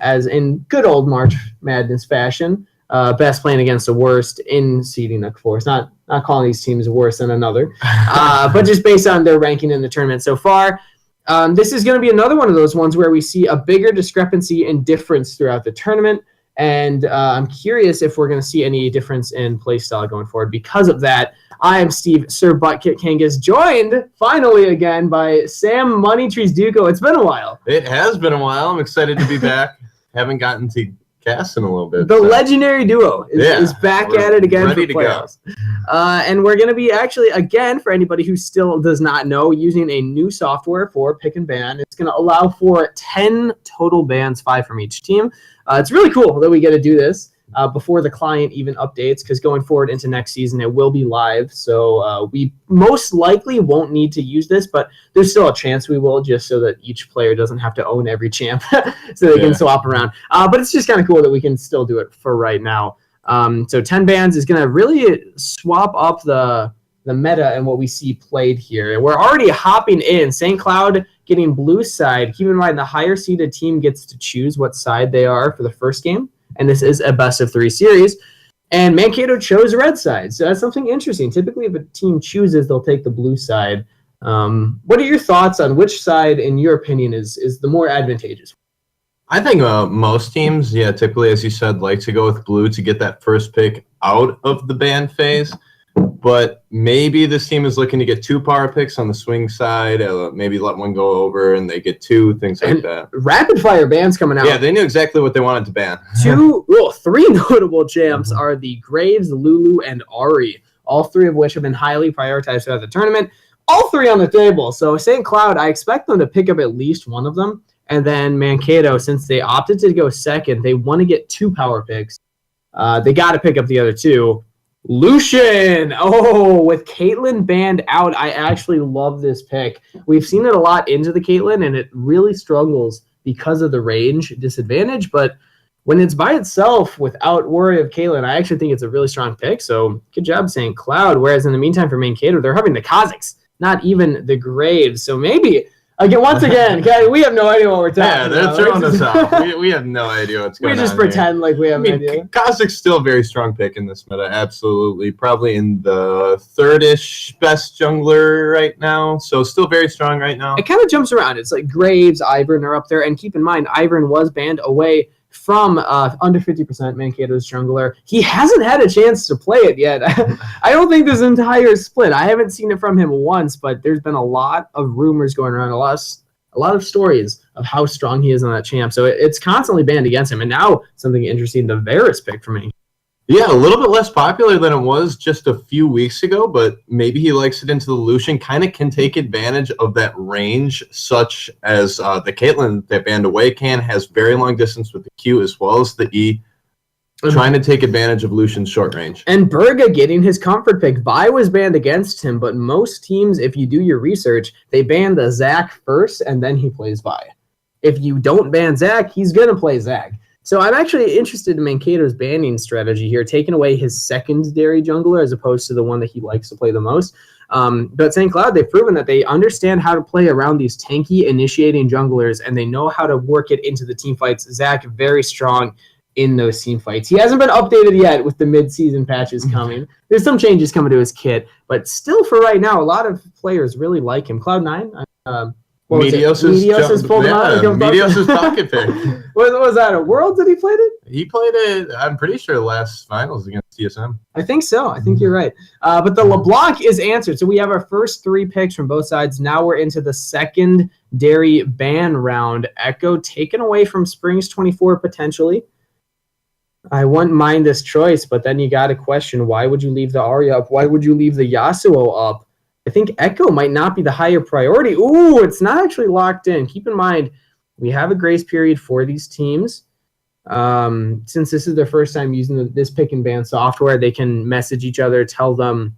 as in good old March Madness fashion. Best playing against the worst in seeding, of course. Not calling these teams worse than another, but just based on their ranking in the tournament so far. This is going to be another one of those ones where we see a bigger discrepancy in difference throughout the tournament. And I'm curious if we're going to see any difference in play style going forward. Because of that, I am Steve Sir Buttkit Kangas, joined finally again by Sam Moneytrees Duco. It's been a while. It has been a while. I'm excited to be back. Haven't gotten to cast in a little bit. The legendary duo is back at it again for playoffs. And we're going to be actually, again, for anybody who still does not know, using a new software for pick and ban. It's going to allow for 10 total bans, 5 from each team. It's really cool that we get to do this before the client even updates, because going forward into next season, it will be live. So we most likely won't need to use this, but there's still a chance we will, just so that each player doesn't have to own every champ so they can swap around. But it's just kind of cool that we can still do it for right now. So 10 bans is going to really swap up the meta and what we see played here. We're already hopping in. St. Cloud getting blue side. Keep in mind, the higher seeded team gets to choose what side they are for the first game. And this is a best-of-3 series. And Mankato chose red side, so that's something interesting. Typically, if a team chooses, they'll take the blue side. What are your thoughts on which side, in your opinion, is the more advantageous? I think most teams, typically, as you said, like to go with blue to get that first pick out of the ban phase. But maybe this team is looking to get 2 power picks on the swing side. Maybe let one go over and they get 2, things like that. Rapid fire bans coming out. Yeah, they knew exactly what they wanted to ban. 3 notable champs are the Graves, Lulu, and Ari. All 3 of which have been highly prioritized throughout the tournament. All 3 on the table. So St. Cloud, I expect them to pick up at least one of them. And then Mankato, since they opted to go second, they want to get 2 power picks. They got to pick up the other 2. Lucian! With Caitlyn banned out, I actually love this pick. We've seen it a lot into the Caitlyn, and it really struggles because of the range disadvantage. But when it's by itself without worry of Caitlyn, I actually think it's a really strong pick. So good job, St. Cloud. Whereas in the meantime, for Mankato, they're having the Kazakhs, not even the Graves. So maybe... Once again, we have no idea what we're talking about. Yeah, they're throwing us off. We have no idea what's going on. We just pretend like we have no idea. Kazakh's still a very strong pick in this meta, absolutely. Probably in the 3rd-ish best jungler right now, so still very strong right now. It kind of jumps around. It's like Graves, Ivern are up there, and keep in mind, Ivern was banned away from under 50% Mankato's jungler. He hasn't had a chance to play it yet. I don't think this entire split. I haven't seen it from him once, but there's been a lot of rumors going around, a lot of stories of how strong he is on that champ. So it's constantly banned against him. And now something interesting, the Varus pick for me. Yeah, a little bit less popular than it was just a few weeks ago, but maybe he likes it into the Lucian, kind of can take advantage of that range, such as the Caitlyn that banned away has very long distance with the Q as well as the E, trying to take advantage of Lucian's short range. And Berga getting his comfort pick. Vi was banned against him, but most teams, if you do your research, they ban the Zac first, and then he plays Vi. If you don't ban Zac, he's going to play Zac. So I'm actually interested in Mankato's banning strategy here, taking away his secondary jungler as opposed to the one that he likes to play the most. But St. Cloud, they've proven that they understand how to play around these tanky initiating junglers, and they know how to work it into the team fights. Zac, very strong in those team fights. He hasn't been updated yet with the mid-season patches coming. There's some changes coming to his kit, but still for right now, a lot of players really like him. Cloud9, Medios' pulled him out. Medios' pocket pick. What was that, a Worlds that he played it? He played it, I'm pretty sure, last finals against TSM. I think so. I think you're right. But the LeBlanc is answered. So we have our first 3 picks from both sides. Now we're into the secondary ban round. Echo taken away from Springs 24 potentially. I wouldn't mind this choice, but then you got to question, why would you leave the Arya up? Why would you leave the Yasuo up? I think Echo might not be the higher priority. Ooh, it's not actually locked in. Keep in mind, we have a grace period for these teams. Since this is their first time using this pick and ban software, they can message each other, tell the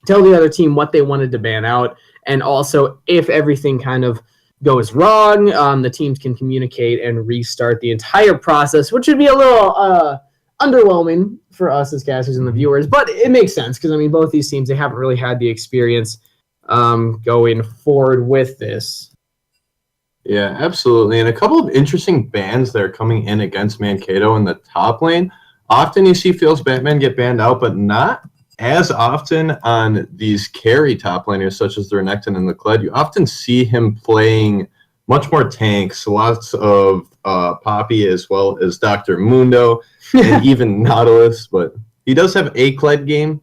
other team what they wanted to ban out. And also, if everything kind of goes wrong, the teams can communicate and restart the entire process, which would be a little underwhelming for us as casters and the viewers, but it makes sense because, I mean, both these teams, they haven't really had the experience going forward with this. Yeah, absolutely. And a couple of interesting bans that are coming in against Mankato in the top lane. Often you see Feels Batman get banned out, but not as often on these carry top laners such as the Renekton and the Kled. You often see him playing much more tanks, lots of Poppy as well as Dr. Mundo and even Nautilus. But he does have a Kled game.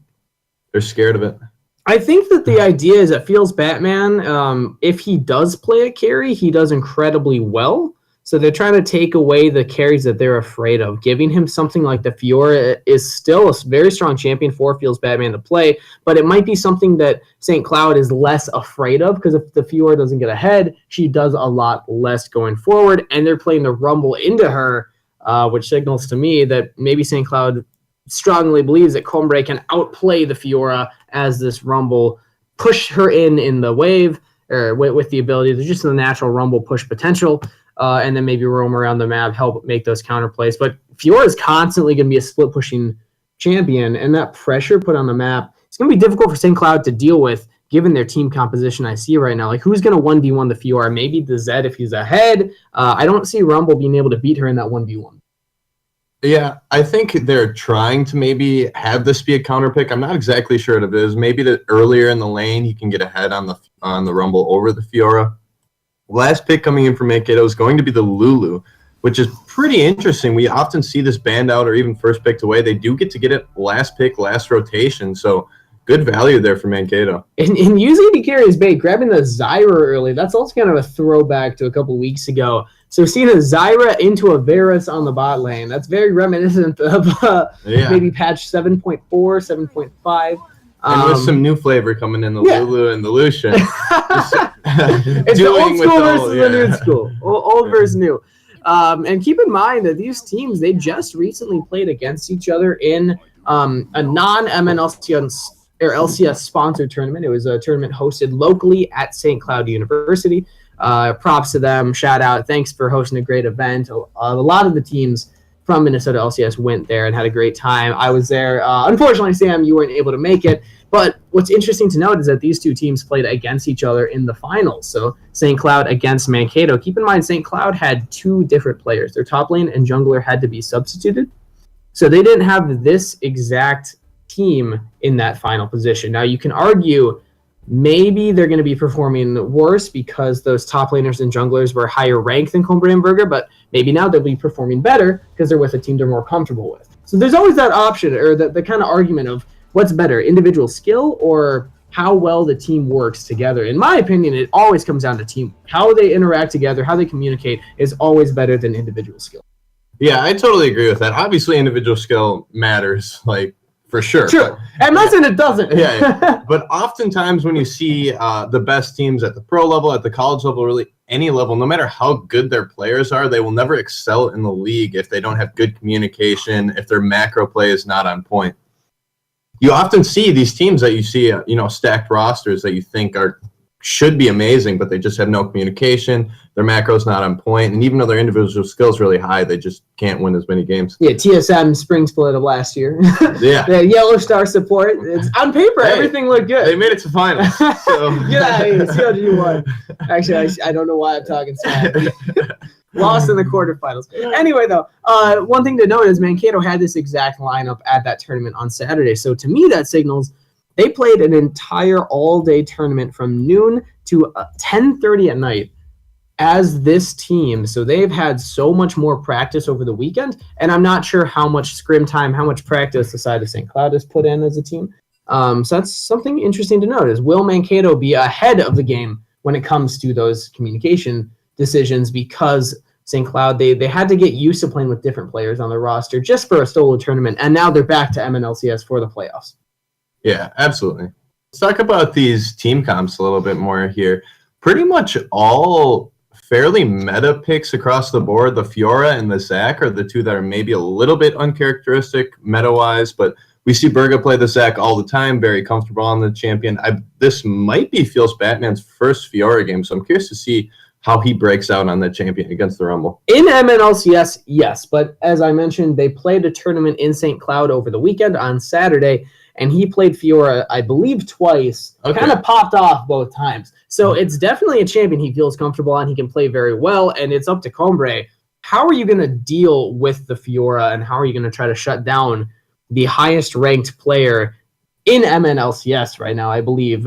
They're scared of it. I think that the idea is that Feels Batman, if he does play a carry, he does incredibly well. So they're trying to take away the carries that they're afraid of. Giving him something like the Fiora is still a very strong champion for Feels Batman to play, but it might be something that St. Cloud is less afraid of, because if the Fiora doesn't get ahead, she does a lot less going forward, and they're playing the Rumble into her, which signals to me that maybe St. Cloud strongly believes that Combre can outplay the Fiora as this Rumble, push her in the wave, or with the ability to just the natural Rumble push potential, and then maybe roam around the map, help make those counter plays. But Fiora is constantly going to be a split pushing champion, and that pressure put on the map, it's going to be difficult for St. Cloud to deal with, given their team composition I see right now. Like, who's going to 1v1 the Fiora? Maybe the Zed if he's ahead. I don't see Rumble being able to beat her in that 1v1. Yeah, I think they're trying to maybe have this be a counter pick. I'm not exactly sure what it is. Maybe that earlier in the lane he can get ahead on the Rumble over the Fiora. Last pick coming in from Mankato is going to be the Lulu, which is pretty interesting. We often see this banned out or even first picked away. They do get to get it last pick, last rotation. So good value there for Mankato. And using the carry as bait, grabbing the Zyra early, that's also kind of a throwback to a couple weeks ago. So seeing a Zyra into a Varus on the bot lane, that's very reminiscent of maybe patch 7.4, 7.5. And with some new flavor coming in, the Lulu and the Lucian. It's the old school versus the new school. Old versus new. And keep in mind that these teams, they just recently played against each other in a non-MNLCS or LCS sponsored tournament. It was a tournament hosted locally at St. Cloud University. Props to them. Shout out. Thanks for hosting a great event. A lot of the teams from Minnesota LCS went there and had a great time. I was there. Unfortunately, Sam, you weren't able to make it. But what's interesting to note is that these two teams played against each other in the finals. So St. Cloud against Mankato. Keep in mind, St. Cloud had two different players. Their top lane and jungler had to be substituted. So they didn't have this exact team in that final position. Now, you can argue maybe they're going to be performing worse because those top laners and junglers were higher ranked than Combre and Berger, but maybe now they'll be performing better because they're with a team they're more comfortable with. So there's always that option, or the kind of argument of what's better, individual skill or how well the team works together. In my opinion, it always comes down to team. How they interact together, how they communicate is always better than individual skill. Yeah, I totally agree with that. Obviously, individual skill matters, like, for sure. True. I'm not saying it doesn't. Yeah. But oftentimes when you see the best teams at the pro level, at the college level, really any level, no matter how good their players are, they will never excel in the league if they don't have good communication, if their macro play is not on point. You often see these teams that you see, stacked rosters that you think should be amazing, but they just have no communication. Their macro's not on point, and even though their individual skills really high, they just can't win as many games. Yeah, TSM spring split of last year. Yeah, the Yellow Star support. It's on paper, everything looked good. They made it to finals. So. Yeah, CLG won. Actually, I don't know why I'm talking smack. Lost in the quarterfinals. Anyway, though, one thing to note is Mankato had this exact lineup at that tournament on Saturday. So to me, that signals they played an entire all-day tournament from noon to 10:30 at night as this team. So they've had so much more practice over the weekend, and I'm not sure how much scrim time, how much practice the side of St. Cloud has put in as a team. So that's something interesting to note is, will Mankato be ahead of the game when it comes to those communication decisions, because St. Cloud, they had to get used to playing with different players on their roster just for a solo tournament, and now they're back to MNLCS for the playoffs. Yeah, absolutely. Let's talk about these team comps a little bit more here. Pretty much all fairly meta picks across the board. The Fiora and the Zac are the two that are maybe a little bit uncharacteristic meta-wise, but we see Berga play the Zac all the time, very comfortable on the champion. This might be Feels Batman's first Fiora game, so I'm curious to see how he breaks out on that champion against the Rumble. In MNLCS, yes, but as I mentioned, they played a tournament in St. Cloud over the weekend on Saturday, and he played Fiora, I believe, twice. Okay. Kind of popped off both times. So it's definitely a champion he feels comfortable on. He can play very well, and it's up to Combre. How are you going to deal with the Fiora, and how are you going to try to shut down the highest ranked player in MNLCS right now? I believe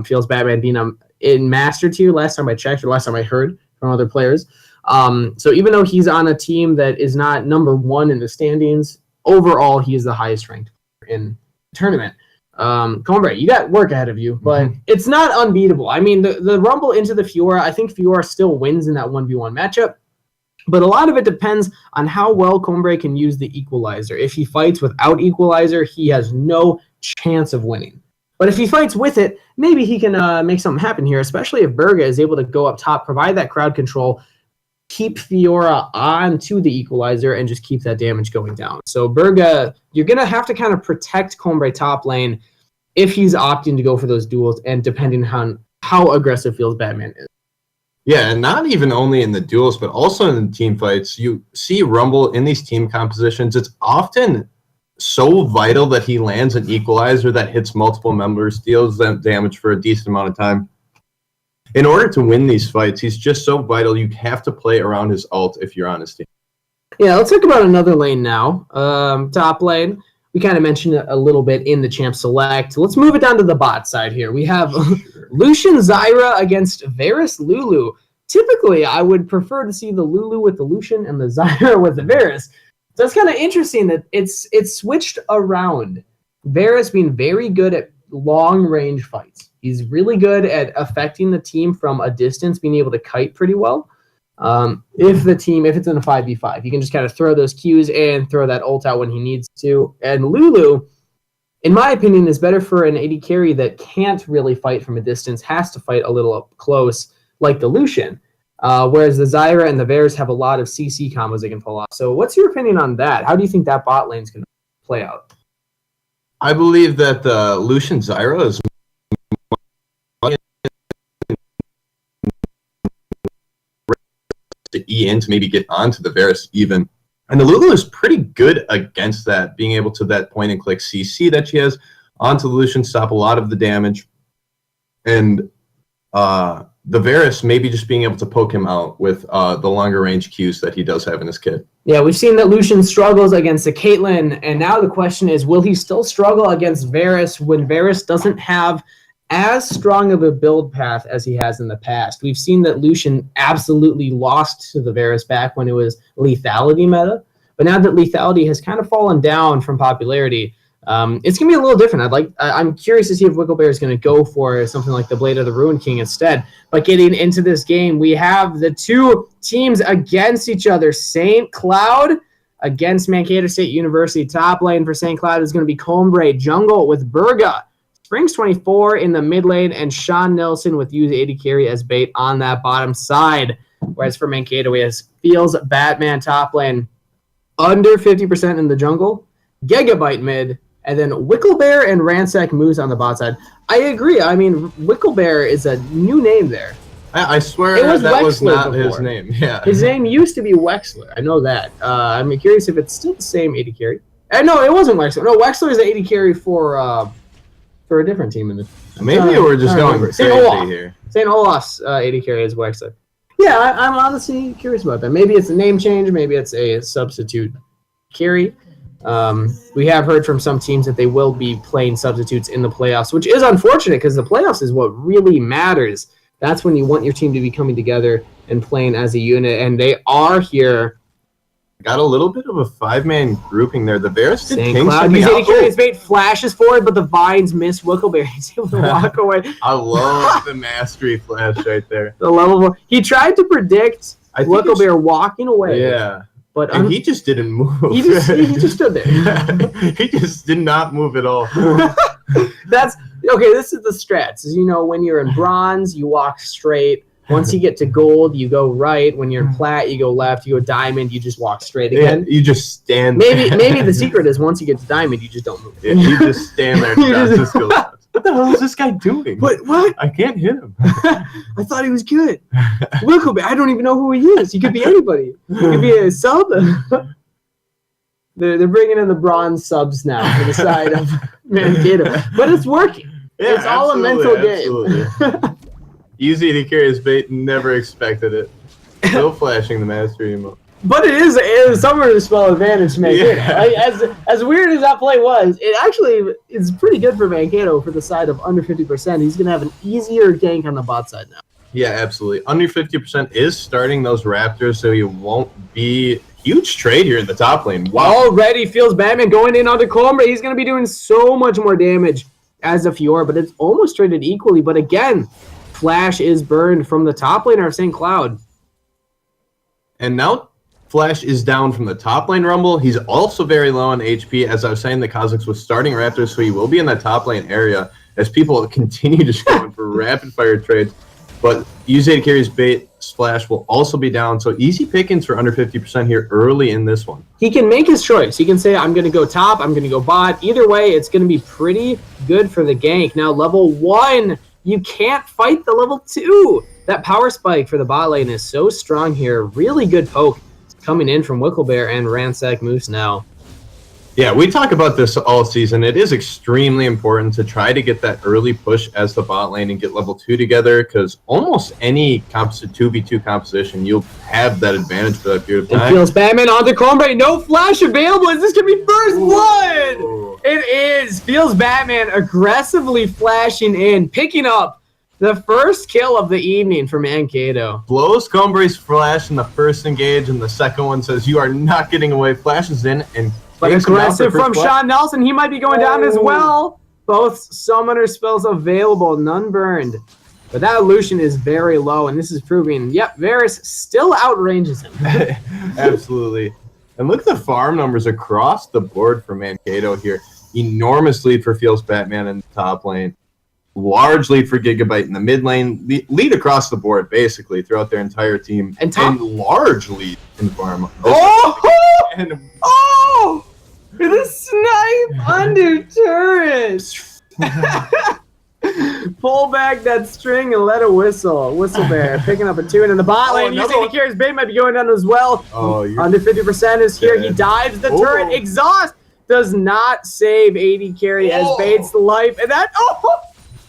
Feels Batman being in Master Tier last time I checked, or last time I heard from other players. So even though he's on a team that is not number one in the standings, overall he is the highest ranked player in the tournament. Combre, you got work ahead of you, but it's not unbeatable. I mean, the Rumble into the Fiora, I think Fiora still wins in that 1v1 matchup, but a lot of it depends on how well Combre can use the Equalizer. If he fights without Equalizer, he has no chance of winning. But if he fights with it, maybe he can make something happen here, especially if Berga is able to go up top, provide that crowd control, keep Fiora onto the Equalizer, and just keep that damage going down. So Berga, you're going to have to kind of protect Combre top lane if he's opting to go for those duels, and depending on how aggressive Feels Batman is. Yeah, and not even only in the duels, but also in the team fights. You see Rumble in these team compositions, it's often so vital that he lands an Equalizer that hits multiple members, deals them damage for a decent amount of time. In order to win these fights, he's just so vital. You have to play around his ult if you're on his team. Yeah, let's talk about another lane now. Top lane. We kind of mentioned it a little bit in the Champ Select. Let's move it down to the bot side here. We have Lucian Zyra against Varus Lulu. Typically, I would prefer to see the Lulu with the Lucian and the Zyra with the Varus. So it's kind of interesting that it's switched around. Varus being very good at long-range fights. He's really good at affecting the team from a distance, being able to kite pretty well. If it's in a 5v5, you can just kind of throw those Qs and throw that ult out when he needs to. And Lulu, in my opinion, is better for an AD carry that can't really fight from a distance, has to fight a little up close, like the Lucian. Whereas the Zyra and the Varus have a lot of CC combos they can pull off. So what's your opinion on that? How do you think that bot lane's going to play out? I believe that the Lucian Zyra is to E in to maybe get onto the Varus even. And the Lulu is pretty good against that, being able to that point and click CC that she has onto the Lucian, stop a lot of the damage. And the Varus maybe just being able to poke him out with the longer range Qs that he does have in his kit. Yeah, we've seen that Lucian struggles against the Caitlyn, and now the question is, will he still struggle against Varus when Varus doesn't have as strong of a build path as he has in the past? We've seen that Lucian absolutely lost to the Varus back when it was lethality meta, but now that lethality has kind of fallen down from popularity, it's gonna be a little different. I'm curious to see if Wicklebear is gonna go for something like the Blade of the Ruined King instead. But getting into this game, we have the two teams against each other. St. Cloud against Mankato State University. Top lane for St. Cloud is gonna be Combre Jungle with Berga. Springs 24 in the mid lane, and Sean Nelson with use AD carry as bait on that bottom side. Whereas for Mankato, we have Feels Batman top lane, under 50% in the jungle, Gigabyte mid, and then Wicklebear and Ransack Moose on the bot side. I agree. I mean, Wicklebear is a new name there. I swear that was not his name. Yeah, his name used to be Wexler. I know that. I'm curious if it's still the same AD carry. No, it wasn't Wexler. No, Wexler is the AD carry for a different team in the. Maybe we're just going crazy here. St. Olaf's AD carry is Wexler. Yeah, I'm honestly curious about that. Maybe it's a name change. Maybe it's a substitute carry. We have heard from some teams that they will be playing substitutes in the playoffs, which is unfortunate because the playoffs is what really matters. That's when you want your team to be coming together and playing as a unit, and they are here. Got a little bit of a five-man grouping there. The Varus did King something out. His bait flashes forward, but the vines miss Wicklebear. He's able to walk away. I love the mastery flash right there. The level 4. He tried to predict Wicklebear walking away. Yeah. But he just didn't move. He just stood there. He just did not move at all. That's okay. This is the strats. You know, when you're in bronze, you walk straight. Once you get to gold, you go right. When you're in plat, you go left. You go diamond, you just walk straight again. Yeah, you just stand. Maybe the secret is once you get to diamond, you just don't move. Yeah, you just stand there. What the hell is this guy doing? What? I can't hit him. I thought he was good. Wicklebear, I don't even know who he is. He could be anybody. He could be a sub. They're bringing in the bronze subs now to the side of Mankato. But it's working. Yeah, it's all a mental game. Easy to carry his bait. Never expected it. Still flashing the mastery emote. But it is Summoner Spell advantage to Mankato. Like, as weird as that play was, it actually is pretty good for Mankato for the side of under 50%. He's going to have an easier gank on the bot side now. Yeah, absolutely. Under 50% is starting those Raptors, so you won't be huge trade here in the top lane. Wow. Already feels Batman going in onto Cobra. He's going to be doing so much more damage as a Fiora, but it's almost traded equally. But again, Flash is burned from the top laner of St. Cloud. And now Flash is down from the top lane Rumble. He's also very low on HP. As I was saying, the Kha'Zix was starting Raptors, so he will be in that top lane area as people continue just going for rapid fire trades. But Uzay to carry his bait, Splash will also be down. So easy pickings for under 50% here early in this one. He can make his choice. He can say, I'm going to go top, I'm going to go bot. Either way, it's going to be pretty good for the gank. Now, level 1, you can't fight the level 2. That power spike for the bot lane is so strong here. Really good poke coming in from Wicklebear and Ransack Moose now. Yeah, we talk about this all season. It is extremely important to try to get that early push as the bot lane and get level 2 together, because almost any 2v2 composition, you'll have that advantage for that period of time. It feels Batman on the Cobra. No flash available. Is this going to be first blood? It is. Feels Batman aggressively flashing in, picking up the first kill of the evening for Mankato. Blows Combre's flash in the first engage, and the second one says, you are not getting away. Flashes in and... But aggressive from Sean Nelson. He might be going down as well. Both summoner spells available, none burned. But that illusion is very low, and this is proving, yep, Varus still outranges him. Absolutely. And look at the farm numbers across the board for Mankato here. Enormous lead for Feels Batman in the top lane. Large lead for Gigabyte in the mid lane. Lead across the board, basically, throughout their entire team. And large lead in the farm. Oh! The snipe under turret! Pull back that string and let it whistle. Whistle-bear picking up a 2. And in the bot lane, Uzay to carry his bait might be going down as well. Under 50% is here. He dives the turret. Exhaust does not save 80 carry as baits the life. And that...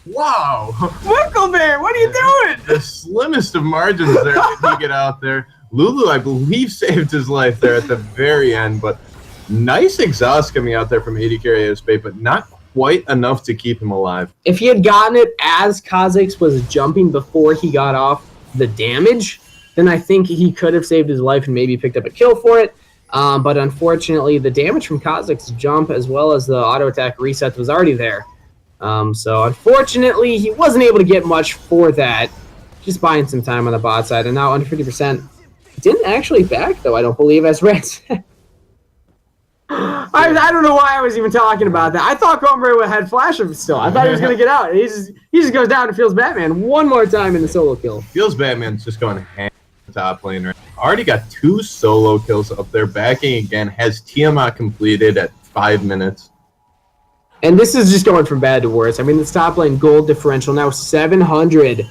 Wow. Wicklebear, what are you doing? The slimmest of margins there to get out there. Lulu, I believe, saved his life there at the very end, but nice exhaust coming out there from 80 carry his bait, but not quite enough to keep him alive. If he had gotten it as Kha'Zix was jumping before he got off the damage, then I think he could have saved his life and maybe picked up a kill for it. But unfortunately, the damage from Kha'Zix's jump as well as the auto attack reset was already there. So unfortunately, he wasn't able to get much for that. Just buying some time on the bot side, and now under 50%. Didn't actually back, though, I don't believe, as Red said. I don't know why I was even talking about that. I thought Cobra had flash still. I thought he was going to get out. He just goes down and Feels Batman one more time in the solo kill. Feels Batman's just going ham the top lane. Already got 2 solo kills up there. Backing again. Has Tiamat completed at 5 minutes. And this is just going from bad to worse. I mean, this top lane gold differential now 700.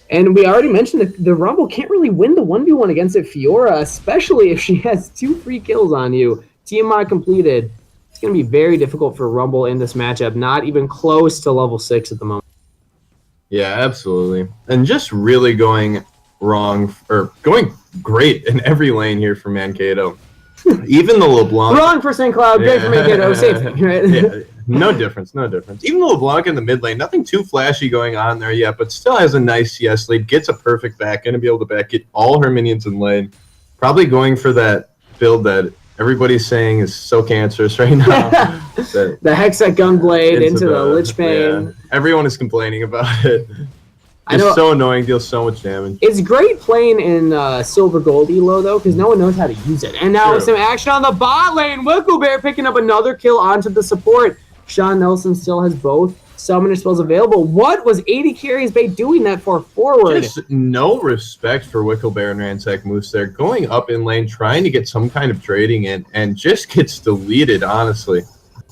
And we already mentioned that the Rumble can't really win the 1v1 against a Fiora, especially if she has 2 free kills on you. Tiamat completed. It's going to be very difficult for Rumble in this matchup. Not even close to level 6 at the moment. Yeah, absolutely. And just really going wrong, or going great in every lane here for Mankato. Even the LeBlanc. Wrong for St. Cloud, great for Mankato. Same thing, right? Yeah. No difference, no difference. Even the LeBlanc in the mid lane, nothing too flashy going on there yet, but still has a nice CS lead, gets a perfect back, going to be able to back get all her minions in lane. Probably going for that build that everybody's saying is so cancerous right now. The Hextech Gunblade into the Lich Bane. Yeah. Everyone is complaining about it. It's so annoying, deals so much damage. It's great playing in Silver Gold Elo, though, because no one knows how to use it. And now some action on the bot lane. Wicklebear picking up another kill onto the support. Sean Nelson still has both summoner spells available. What was 80 carries bait doing that for forward? Just no respect for Wicklebear and Ransack Moose there. Going up in lane, trying to get some kind of trading in, and just gets deleted, honestly.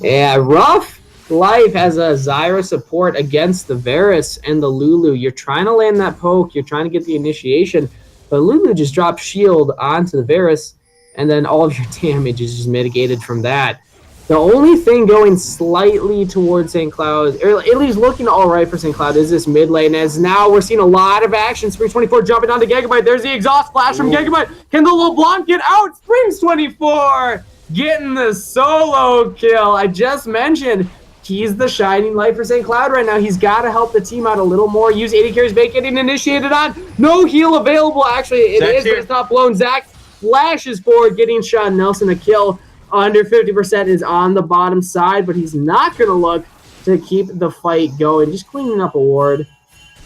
Yeah, rough life as a Zyra support against the Varus and the Lulu. You're trying to land that poke. You're trying to get the initiation. But Lulu just drops shield onto the Varus, and then all of your damage is just mitigated from that. The only thing going slightly towards St. Cloud, or at least looking all right for St. Cloud, is this mid lane. As now we're seeing a lot of action. Springs24 jumping onto Gigabyte. There's the exhaust flash from Gigabyte. Can the LeBlanc get out? Springs24 getting the solo kill. I just mentioned he's the shining light for St. Cloud right now. He's got to help the team out a little more. Use 80 carries bait, getting initiated on. No heal available. Actually, it is, but it's not blown. Zach flashes forward, getting Sean Nelson a kill. Under 50% is on the bottom side, but he's not going to look to keep the fight going. Just cleaning up a ward.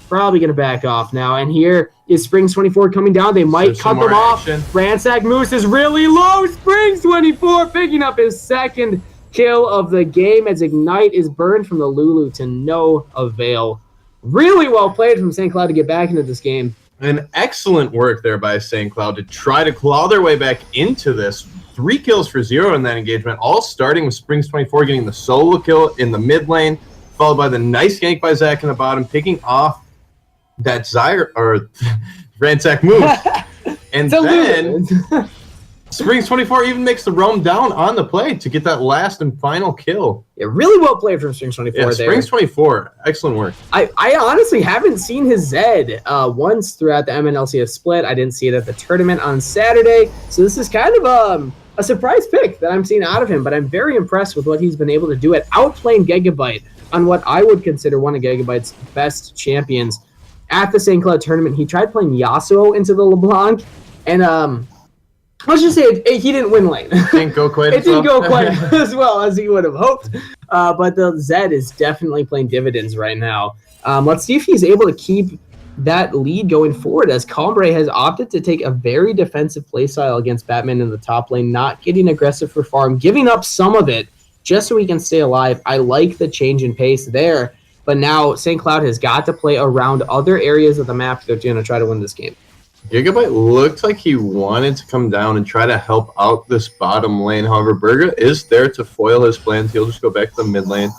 Probably going to back off now. And here is Springs24 coming down. They might cut them off. Ransack Moose is really low. Springs24 picking up his second kill of the game as Ignite is burned from the Lulu to no avail. Really well played from St. Cloud to get back into this game. An excellent work there by St. Cloud to try to claw their way back into this. 3 kills for 0 in that engagement, all starting with Springs24 getting the solo kill in the mid lane, followed by the nice gank by Zach in the bottom, picking off that Zyre or Ransack move. And then Springs24 even makes the roam down on the play to get that last and final kill. Yeah, really well played from Springs24 there. Springs24, excellent work. I honestly haven't seen his Zed once throughout the MNLCS split. I didn't see it at the tournament on Saturday. So this is kind of a surprise pick that I'm seeing out of him, but I'm very impressed with what he's been able to do at outplaying Gigabyte on what I would consider one of Gigabyte's best champions. At the St. Cloud tournament, he tried playing Yasuo into the LeBlanc, and let's just say he didn't win lane. Didn't go quite it didn't go quite as well as he would have hoped, but the Zed is definitely playing dividends right now. Let's see if he's able to keep that lead going forward, as Combre has opted to take a very defensive playstyle against Batman in the top lane, not getting aggressive for farm, giving up some of it just so he can stay alive. I like the change in pace there, but now St. Cloud has got to play around other areas of the map if they're going to try to win this game. Gigabyte looked like he wanted to come down and try to help out this bottom lane. However, Berga is there to foil his plans. He'll just go back to the mid lane.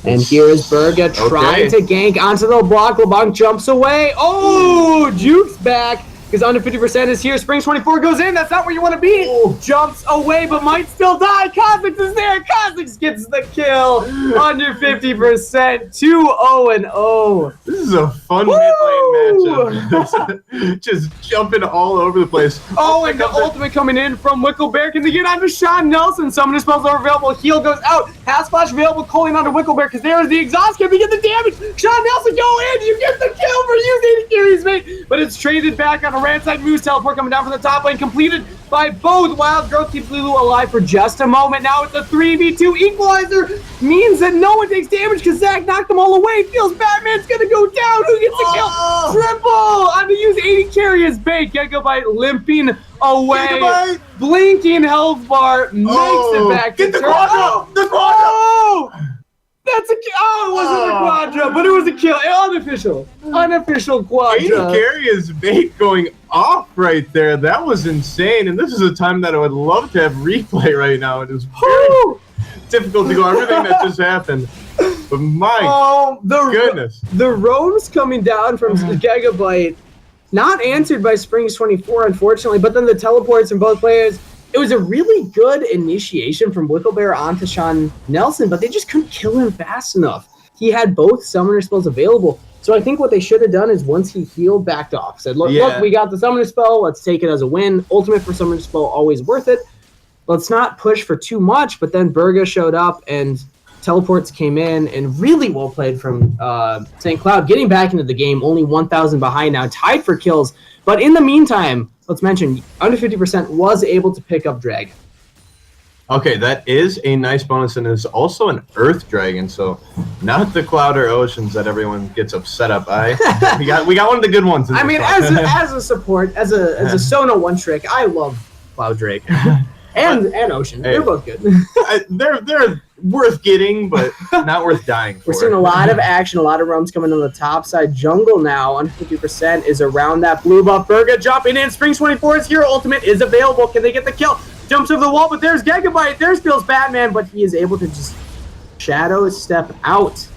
And here is Berga trying to gank onto the block. LeBlanc jumps away. Oh, Juke's back because under 50% is here. Springs24 goes in. That's not where you want to be. Jumps away, but might still die. Kha'Zix is there. Kha'Zix gets the kill. Under 50%. 2-0-0. This is a fun mid lane matchup. Just jumping all over the place. Oh, and the ultimate coming in from Wicklebear. Can they get onto Sean Nelson? Summoner spells are available. Heal goes out. Half splash available. Calling onto Wicklebear because there is the exhaust. Can we get the damage? Sean Nelson, go in. You get the kill for using 80 carries, mate. But it's traded back on a Ransack Moose teleport coming down from the top lane, completed by both. Wild Growth keeps Lulu alive for just a moment. Now it's a 3v2 equalizer. Means that no one takes damage because Zach knocked them all away. Feels Batman's gonna go down. Who gets the kill? Triple! I'm gonna use 80 carry as bait. Gigabyte limping away. Gigabyte. Blinking health bar makes it back. Get the quadra! The quadra! That's a kill. Oh, it wasn't a quadra, but it was a kill. Unofficial quadra. 80 carry is bait going off right there. That was insane. And this is a time that I would love to have replay right now. It is very difficult to go everything that just happened. But my goodness. The roams coming down from Gigabyte, not answered by Springs24, unfortunately, but then the teleports from both players. It was a really good initiation from Wicklebear onto Sean Nelson, but they just couldn't kill him fast enough. He had both summoner spells available. So I think what they should have done is once he healed, backed off. Said, look, we got the summoner spell. Let's take it as a win. Ultimate for summoner spell, always worth it. Let's not push for too much. But then Berga showed up and teleports came in and really well played from St. Cloud. Getting back into the game, only 1,000 behind now, tied for kills. But in the meantime, let's mention, under 50% was able to pick up Dragon. Okay, that is a nice bonus, and is also an Earth Dragon, so not the Cloud or Oceans that everyone gets upset up by. we got one of the good ones. I mean, as a support, as a Sono one trick, I love Cloud Drake and Ocean. Hey, they're both good. they're worth getting, but not worth dying for. We're seeing a lot of action, a lot of roams coming on the top side. Jungle now, under 50%, is around that blue buff. Berga jumping in. Springs24's hero ultimate is available. Can they get the kill? Jumps over the wall, but there's Gigabyte. There's Feels Batman, but he is able to just shadow step out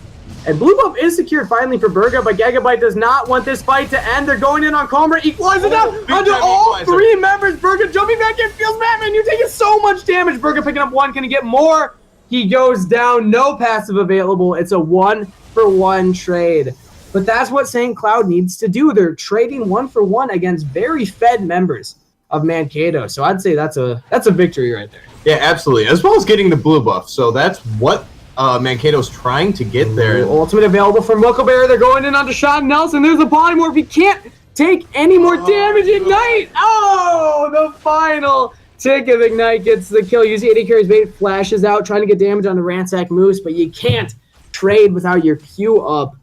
And blue buff is secured finally for Burga, but Gigabyte does not want this fight to end. They're going in on Comber, equalizing down under all three members. Burga jumping back in, feels Batman. You're taking so much damage. Burga picking up one. Can he get more? He goes down. No passive available. It's a 1-for-1 trade. But that's what St. Cloud needs to do. They're trading 1-for-1 against very fed members of Mankato. So I'd say that's a victory right there. Yeah, absolutely. As well as getting the blue buff. So that's what Mankato's trying to get there. Ultimate available from Wickleberry. They're going in onto Sean Nelson. There's a polymorph. He can't take any more damage. Ignite. Oh, the final tick of Ignite gets the kill. Use 80 carries bait, flashes out, trying to get damage on the Ransack Moose, but you can't trade without your Q up.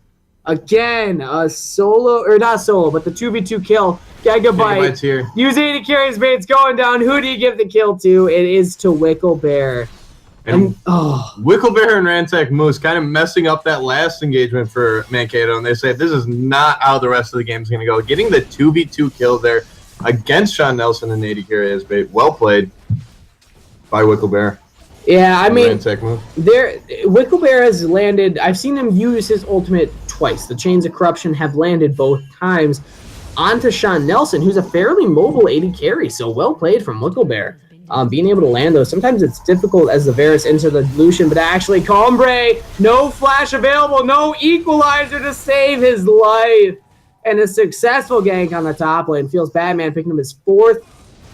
Again, a solo, or not solo, but the 2v2 kill. Gigabyte here. Use 80 carries bait's going down. Who do you give the kill to? It is to Wicklebear. And Wicklebear and Ransack Moose kind of messing up that last engagement for Mankato, and they say this is not how the rest of the game is going to go. Getting the 2v2 kill there against Sean Nelson and 80 carries bait. Well played by Wicklebear. Yeah, I mean, Wicklebear has landed. I've seen him use his ultimate twice. The Chains of Corruption have landed both times onto Sean Nelson, who's a fairly mobile 80 carry. So well played from Wicklebear. Being able to land those. Sometimes it's difficult as the Varus enter the Lucian, but actually Combre, no flash available, no equalizer to save his life. And a successful gank on the top lane. Feels Batman picking up his 4th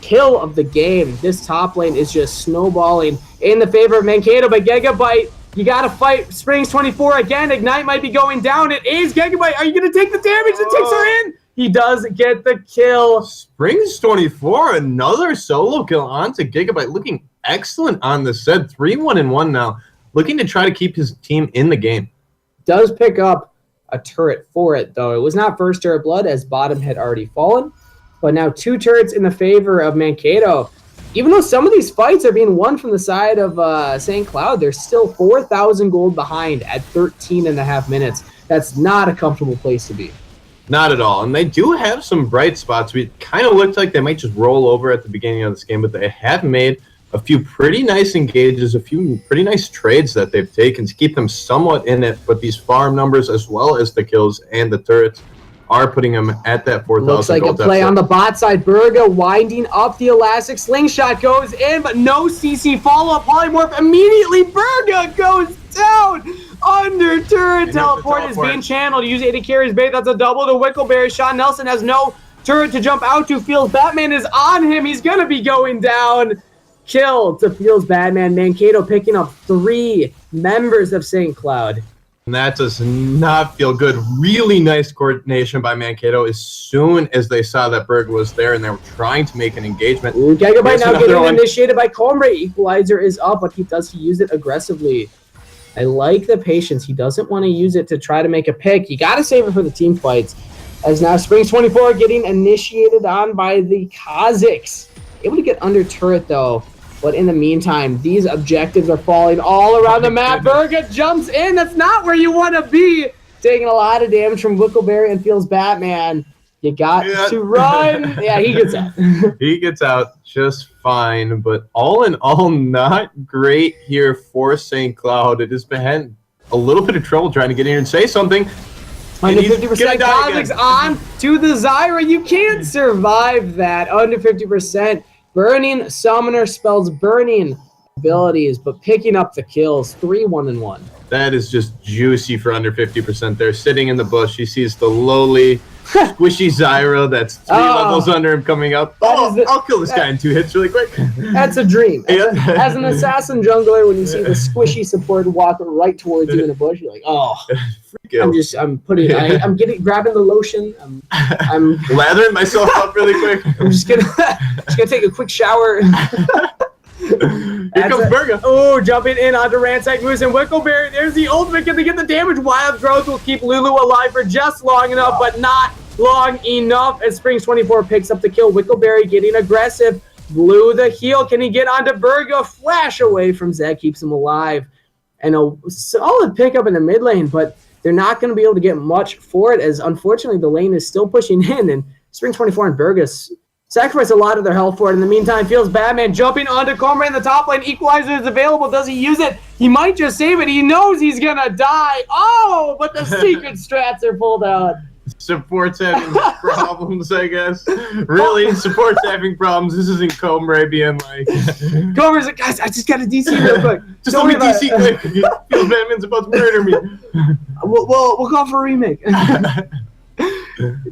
kill of the game. This top lane is just snowballing in the favor of Mankato, but Gigabyte, you gotta fight. Springs 24 again. Ignite might be going down. It is Gigabyte. Are you gonna take the damage that takes her in? He does get the kill. Springs 24, another solo kill onto Gigabyte. Looking excellent on the set. 3-1-1 now. Looking to try to keep his team in the game. Does pick up a turret for it, though. It was not first turret blood, as bottom had already fallen. But now 2 turrets in the favor of Mankato. Even though some of these fights are being won from the side of St. Cloud, they're still 4,000 gold behind at 13.5 minutes. That's not a comfortable place to be. Not at all. And they do have some bright spots. It kind of looked like they might just roll over at the beginning of this game, but they have made a few pretty nice engages, a few pretty nice trades that they've taken to keep them somewhat in it. But these farm numbers, as well as the kills and the turrets, are putting them at that 4,000 Looks like gold a play deficit. on the bot side. Burga winding up the elastic. Slingshot goes in, but no CC follow-up. Polymorph immediately. Burga goes down under turret. Teleport is being channeled. Use 80 carries bait. That's a double to Wickleberry. Sean Nelson has no turret to jump out to. Feels Batman is on him. He's going to be going down. Kill to Feels Batman. Mankato picking up 3 members of St. Cloud. And that does not feel good. Really nice coordination by Mankato as soon as they saw that Berg was there and they were trying to make an engagement. Gigabyte now getting initiated by Combre. Equalizer is up, but he use it aggressively. I like the patience. He doesn't want to use it to try to make a pick. You got to save it for the team fights. As now Springs 24 getting initiated on by the Kazakhs. Able to get under turret, though. But in the meantime, these objectives are falling all around the map. Burga jumps in. That's not where you want to be. Taking a lot of damage from Wickleberry and Feels Batman. You got to run. Yeah, he gets out. He gets out just fine. But all in all, not great here for St. Cloud. It has been a little bit of trouble trying to get in here and say something. Under 50% Kazakhs on to the Zyra. You can't survive that. Under 50%. Burning Summoner spells burning abilities, but picking up the kills. 3-1-1. That is just juicy for under 50% there. Sitting in the bush, he sees the lowly, squishy Zyra that's 3 levels under him coming up. I'll kill this guy in 2 hits really quick. That's a dream. As an assassin jungler, when you see the squishy support walk right towards you in a bush, you're like, oh. I'm grabbing the lotion. I'm lathering myself up really quick. I'm just gonna take a quick shower. Here comes Burga. Oh, jumping in onto Ransack Moose and Wickleberry. There's the ultimate. Can they get the damage? Wild Growth will keep Lulu alive for just long enough, but not long enough. As Springs 24 picks up the kill. Wickleberry getting aggressive. Blew the heal. Can he get onto Burga? Flash away from Zed. Keeps him alive. And a solid pickup in the mid lane, but they're not going to be able to get much for it, as unfortunately the lane is still pushing in, and Spring 24 and Burgess sacrifice a lot of their health for it. In the meantime, Feels Batman jumping onto Comrade in the top lane. Equalizer is available. Does he use it? He might just save it. He knows he's going to die. Oh, but the secret strats are pulled out. Support's having problems, I guess. Really? Support's having problems. This isn't Comrade being like... Comrade's like, guys, I just got a DC real quick. Just let me DC quick. Feels Batman's about to murder me. We'll call for a remake.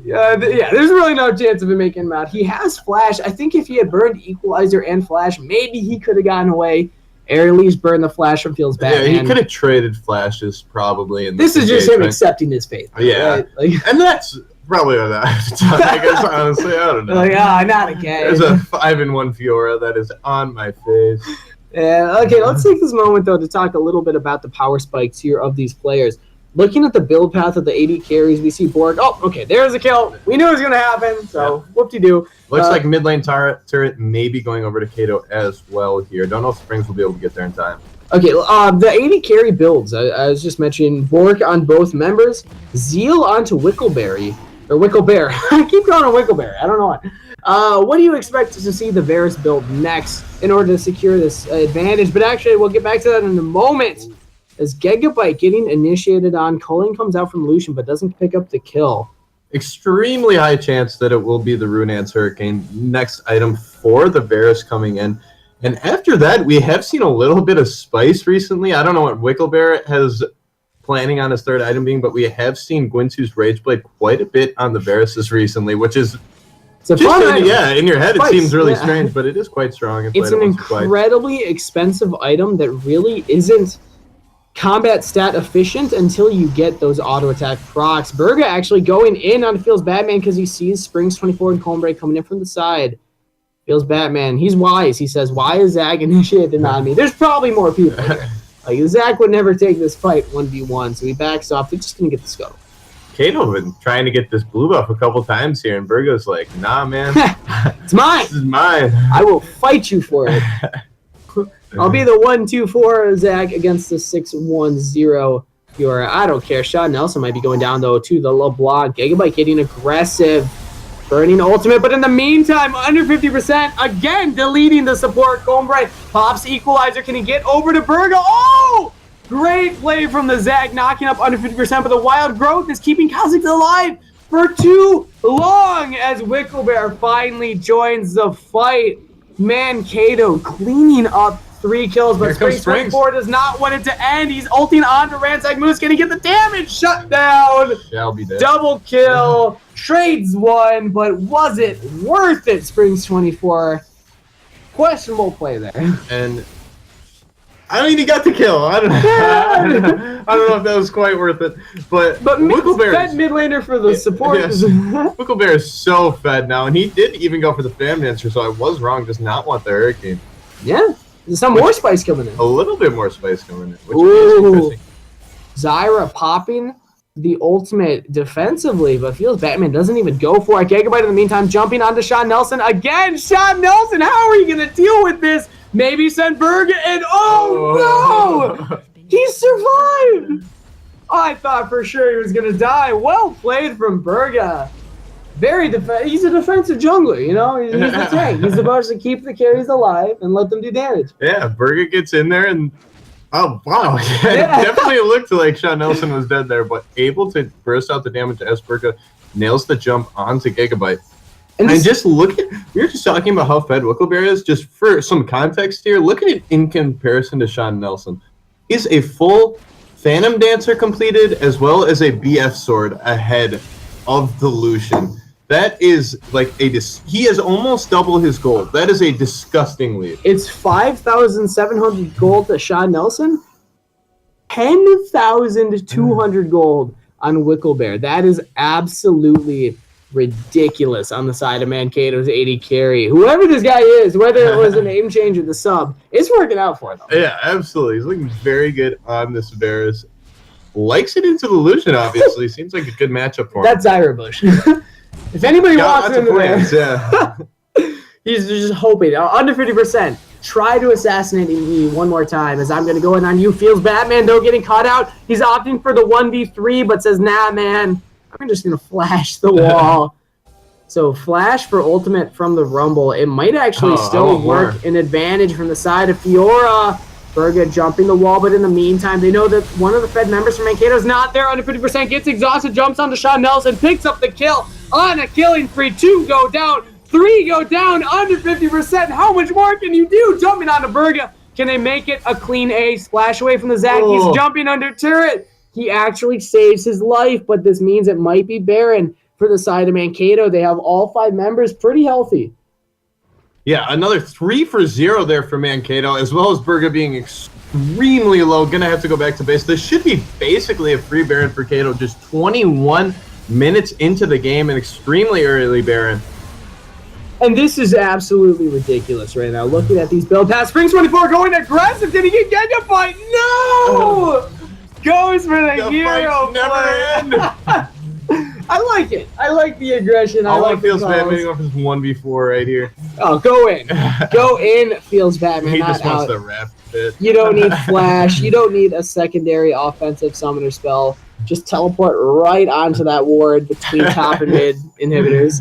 Yeah, there's really no chance of him making him out. He has Flash. I think if he had burned Equalizer and Flash, maybe he could have gotten away. Or at least burned the Flash from Feels Batman. Yeah, he could have traded Flashes probably. This is just him accepting his fate. Yeah, right? Like, and that's probably what I've done. I guess, honestly, I don't know. Like, not again. There's a 5-in-1 Fiora that is on my face. Yeah, okay, let's take this moment, though, to talk a little bit about the power spikes here of these players. Looking at the build path of the AD carries, we see Borg. Oh, okay, there's a kill. We knew it was going to happen, so whoop-de-doo. Looks like mid lane turret may be going over to Kato as well here. Don't know if Springs will be able to get there in time. Okay, the AD carry builds. I was just mentioning Borg on both members, Zeal onto Wickleberry, or Wicklebear. I keep calling him Wickleberry. I don't know why. What do you expect to see the Varus build next in order to secure this advantage? But actually, we'll get back to that in a moment. As Gigabyte getting initiated on, Culling comes out from Lucian but doesn't pick up the kill. Extremely high chance that it will be the Runeance Hurricane next item for the Varus coming in. And after that, we have seen a little bit of spice recently. I don't know what Wicklebear has planning on his third item being, but we have seen Gwynsu's Rageblade quite a bit on the Varuses recently, which is... It's a fun item. Yeah, in your head it seems really strange, but it is quite strong. It's an incredibly expensive item that really isn't combat stat efficient until you get those auto attack procs. Berga actually going in on Feels Batman because he sees Springs 24 and Combray coming in from the side. Feels Batman. He's wise. He says, why is Zach initiated on me? There's probably more people here. Like, Zach would never take this fight 1v1, so he backs off. He's just going to get the scuttle. Kato been trying to get this blue buff a couple times here, and Berga's like, nah, man. It's mine. This is mine. I will fight you for it. I'll be the 1-2-4 Zach against the 6-1-0 Fiora. I don't care. Sean Nelson might be going down, though, to the LeBlanc. Gigabyte getting aggressive. Burning ultimate, but in the meantime, under 50%. Again, deleting the support. Combray pops Equalizer. Can he get over to Berga? Oh! Great play from the Zag, knocking up under 50%, but the Wild Growth is keeping Kha'Zix alive for too long as Wicklebear finally joins the fight. Mankato cleaning up 3 kills, but Springs 24 does not want it to end. He's ulting on to Ransack Moose. Can he get the damage? Shut down. Shall be dead. Double kill. Trades 1, but was it worth it, Springs 24? Questionable play there. And I mean, he got the kill. I don't know. I don't know if that was quite worth it. But Wicklebear fed mid laner for the support. Yes. Wicklebear is so fed now, and he did even go for the Fan Dancer, so I was wrong. Does not want the Hurricane. Yeah. There's some more spice coming in. A little bit more spice coming in, which is interesting. Zyra popping the ultimate defensively, but Feels Batman doesn't even go for it. Gigabyte in the meantime jumping onto Sean Nelson. Again, Sean Nelson, how are you going to deal with this? Maybe send Berga in. Oh, no! He survived! I thought for sure he was going to die. Well played from Berga. He's a defensive jungler, you know? He's the tank. He's supposed to keep the carries alive and let them do damage. Yeah, Berga gets in there and... Oh, wow. It definitely looked like Sean Nelson was dead there, but able to burst out the damage as Berga nails the jump onto Gigabyte. And just look at... We were just talking about how fed Wicklebear is. Just for some context here, look at it in comparison to Sean Nelson. He's a full Phantom Dancer completed as well as a BF Sword ahead of the Lucian. That is like he has almost double his gold. That is a disgusting lead. It's 5,700 gold to Sean Nelson, 10,200 gold on Wicklebear. That is absolutely ridiculous on the side of Mankato's 80 carry. Whoever this guy is, whether it was a name change or the sub, it's working out for him. Yeah, absolutely. He's looking very good on this Varus. Likes it into the Lucian, obviously. Seems like a good matchup for him. That's Zyra Bush. If anybody wants him there, he's just hoping. Under 50%. Try to assassinate me one more time as I'm going to go in on you. Feels Batman, though, getting caught out. He's opting for the 1v3, but says, nah, man. I'm just going to flash the wall. So flash for ultimate from the Rumble. It might actually still work an advantage from the side of Fiora. Berga jumping the wall, but in the meantime, they know that one of the Fed members from Mankato is not there. Under 50%, gets exhausted, jumps onto Sean Nelson, picks up the kill on a killing spree. 2 go down, 3 go down, under 50%. How much more can you do? Jumping onto Berga. Can they make it a clean A? Splash away from the Zach. He's jumping under turret. He actually saves his life, but this means it might be Baron for the side of Mankato. They have all 5 members pretty healthy. Yeah, another 3 for 0 there for Mankato, as well as Berga being extremely low. Gonna have to go back to base. This should be basically a free Baron for Kato. Just 21 minutes into the game, an extremely early Baron. And this is absolutely ridiculous right now. Looking at these build paths. Spring 24 going aggressive. Did he get Gigabyte? No! Goes for the hero. Never end. I like it. I like the aggression. I like Feels Batman off his 1v4 right here. Oh, go in. Go in, Feels Batman. He just wants to wrap it. You don't need flash. You don't need a secondary offensive summoner spell. Just teleport right onto that ward between top and mid inhibitors.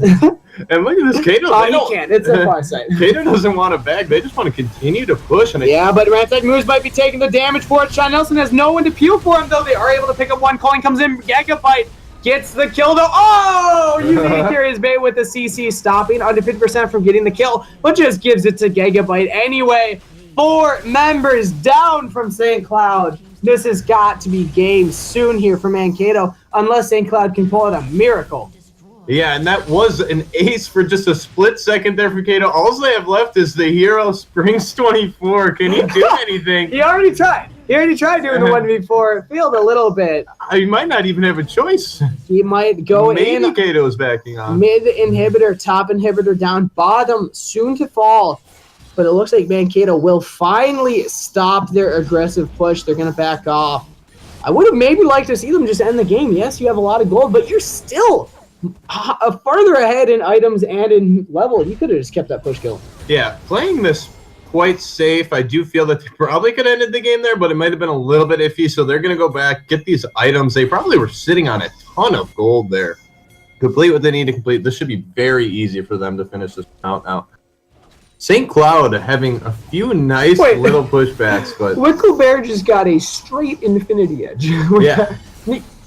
And look at this, Kato. You can't. It's a far sight. Kato doesn't want to back. They just want to continue to push. And yeah, but Ransack Moves might be taking the damage for it. Sean Nelson has no one to peel for him, though. They are able to pick up one. Calling comes in. Gigabyte gets the kill, though. Oh! Using Curious Bait with the CC, stopping under 50% from getting the kill, but just gives it to Gigabyte anyway. 4 members down from St. Cloud. This has got to be game soon here for Mankato, unless St. Cloud can pull out a miracle. Yeah, and that was an ace for just a split second there for Kato. All they have left is the hero Springs 24. Can he do anything? He already tried. He already tried doing the 1v4. It failed a little bit. He might not even have a choice. He might go in. Maybe Kato's backing on. Mid inhibitor, top inhibitor down, bottom soon to fall. But it looks like Mankato will finally stop their aggressive push. They're going to back off. I would have maybe liked to see them just end the game. Yes, you have a lot of gold, but you're still farther ahead in items and in level. You could have just kept that push kill. Yeah, playing this quite safe. I do feel that they probably could have ended the game there, but it might have been a little bit iffy. So they're going to go back, get these items. They probably were sitting on a ton of gold there. Complete what they need to complete. This should be very easy for them to finish this out now. St. Cloud having a few nice little pushbacks, but Wicklebear just got a straight Infinity Edge. Yeah.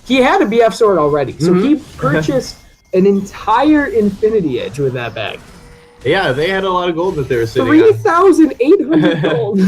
He had a BF sword already, so he purchased an entire Infinity Edge with that bag. Yeah, they had a lot of gold that they were sitting 3,800 gold.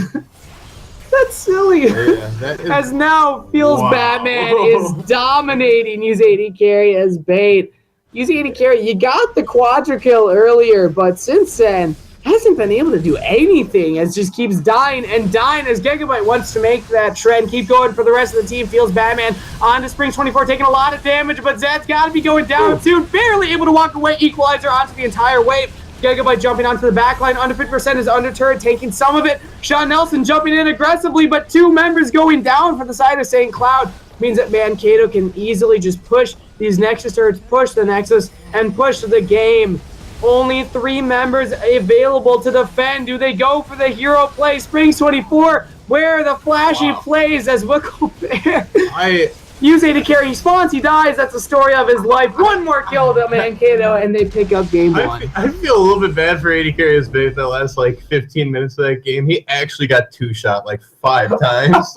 That's silly. Yeah, that is... As now Feels Batman is dominating Use 80 carry as bait. Use 80 carry, you got the quadra kill earlier, but since then hasn't been able to do anything. It just keeps dying and dying as Gigabyte wants to make that trend. Keep going for the rest of the team. Feels Batman on to Spring 24, taking a lot of damage, but Zed's got to be going down soon. Barely able to walk away. Equalizer onto the entire wave. Gigabyte jumping onto the back line. Under 50% is under turret, taking some of it. Sean Nelson jumping in aggressively, but 2 members going down for the side of St. Cloud. Means that Mankato can easily just push these Nexus turrets, push the Nexus, and push the game. Only 3 members available to defend. Do they go for the hero play? Springs 24, where are the flashy plays as Wicklebear? Use 80 carry, he spawns, he dies. That's the story of his life. 1 more kill to Mankato, and they pick up game 1. I feel a little bit bad for 80 carry as bait that last 15 minutes of that game. He actually got 2-shot 5 times.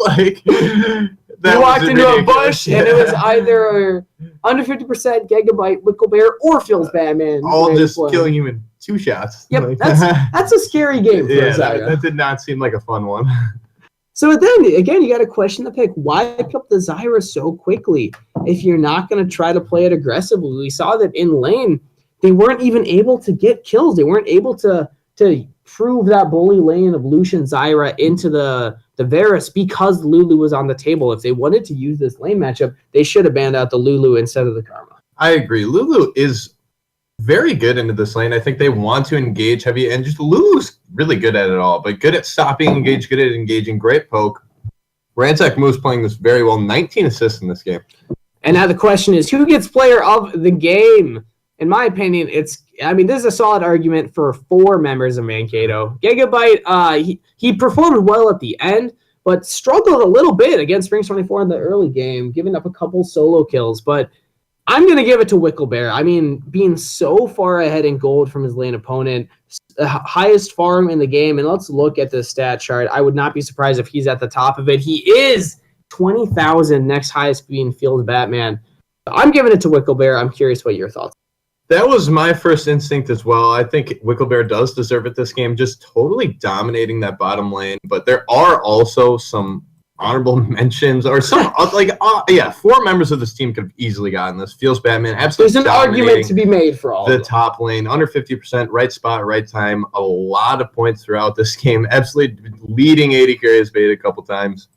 He walked into a bush, and it was either under 50% Gigabyte, Wicklebear, or Feels Batman. All just killing you in 2 shots. Yep, that's a scary game for Zyra. That did not seem like a fun one. So then, again, you got to question the pick. Why pick up the Zyra so quickly if you're not going to try to play it aggressively? We saw that in lane, they weren't even able to get kills. They weren't able to prove that bully lane of Lucian Zyra into the Varus because Lulu was on the table. If they wanted to use this lane matchup, they should have banned out the Lulu instead of the Karma. I agree. Lulu is very good into this lane. I think they want to engage heavy, and just Lulu's really good at it all, but good at stopping, engage, good at engaging, great poke. Ransack Moose playing this very well, 19 assists in this game. And now the question is, who gets player of the game? In my opinion, this is a solid argument for 4 members of Mankato. Gigabyte, he performed well at the end, but struggled a little bit against Springs 24 in the early game, giving up a couple solo kills. But I'm going to give it to Wicklebear. I mean, being so far ahead in gold from his lane opponent, highest farm in the game, and let's look at the stat chart. I would not be surprised if he's at the top of it. He is 20,000, next highest being Field Batman. I'm giving it to Wicklebear. I'm curious what your thoughts are. That was my first instinct as well. I think Wicklebear does deserve it this game, just totally dominating that bottom lane. But there are also some honorable mentions, or some four members of this team could have easily gotten this. Feels Batman, absolutely. There's an argument to be made for all the top lane, under 50%, right spot, right time, a lot of points throughout this game. Absolutely leading 80 carries bait a couple times.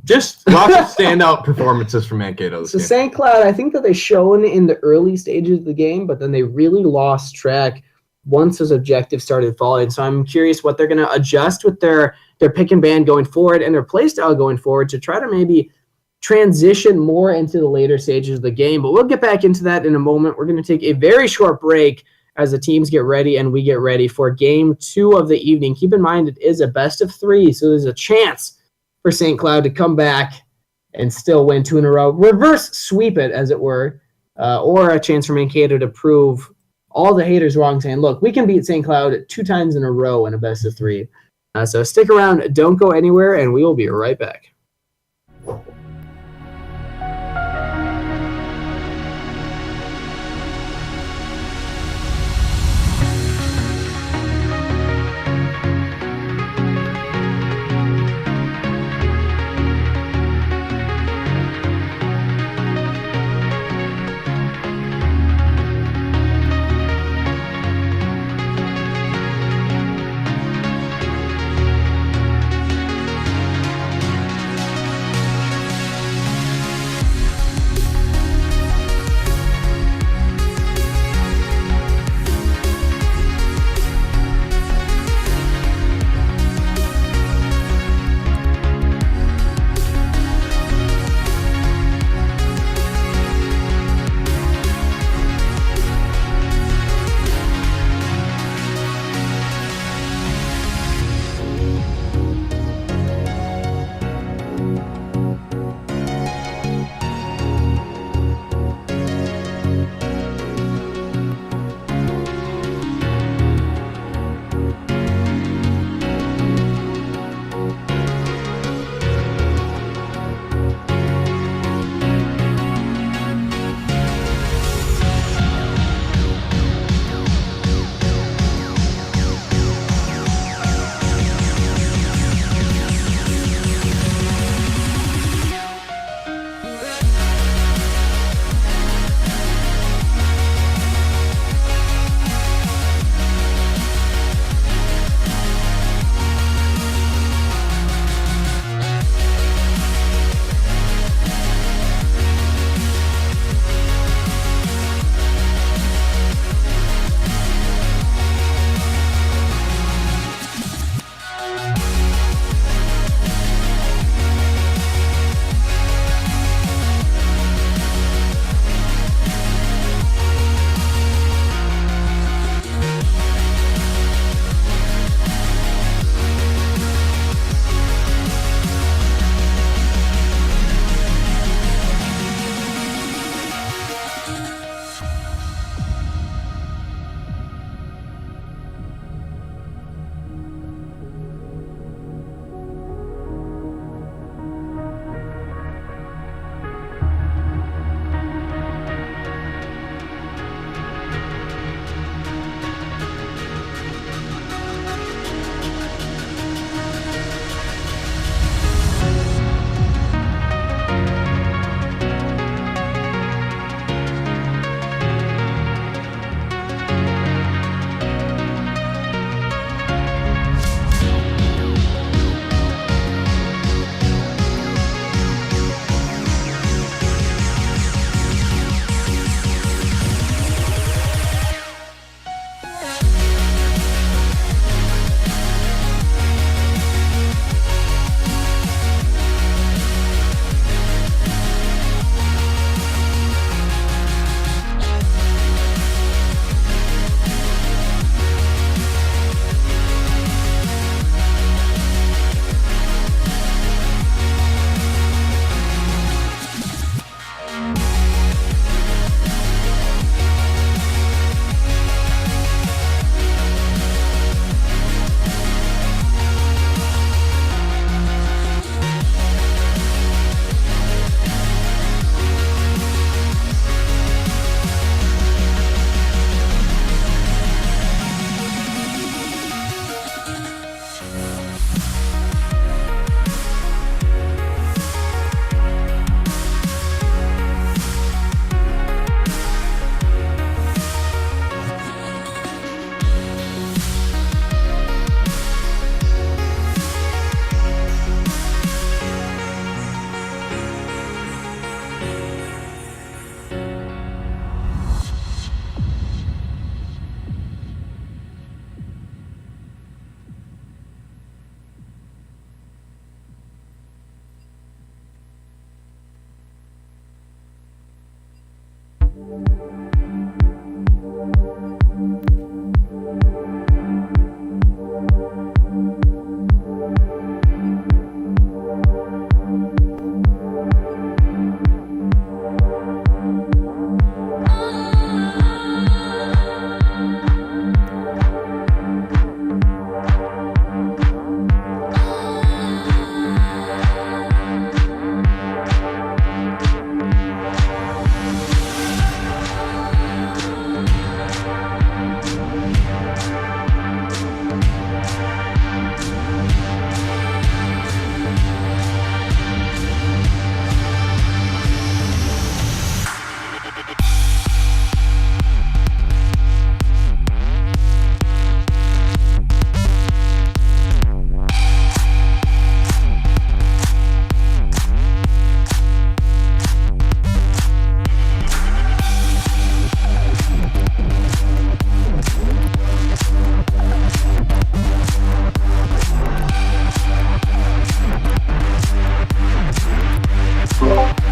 Just lots of standout performances from Mankato. So St. Cloud, I think that they shone in the early stages of the game, but then they really lost track once those objectives started falling. So I'm curious what they're going to adjust with their pick and ban going forward and their playstyle going forward to try to maybe transition more into the later stages of the game. But we'll get back into that in a moment. We're going to take a very short break as the teams get ready and we get ready for game 2 of the evening. Keep in mind it is a best of 3, so there's a chance for St. Cloud to come back and still win 2 in a row, reverse sweep it, as it were, or a chance for Mankato to prove all the haters wrong, saying, look, we can beat St. Cloud 2 times in a row in a best of 3. So stick around, don't go anywhere, and we will be right back.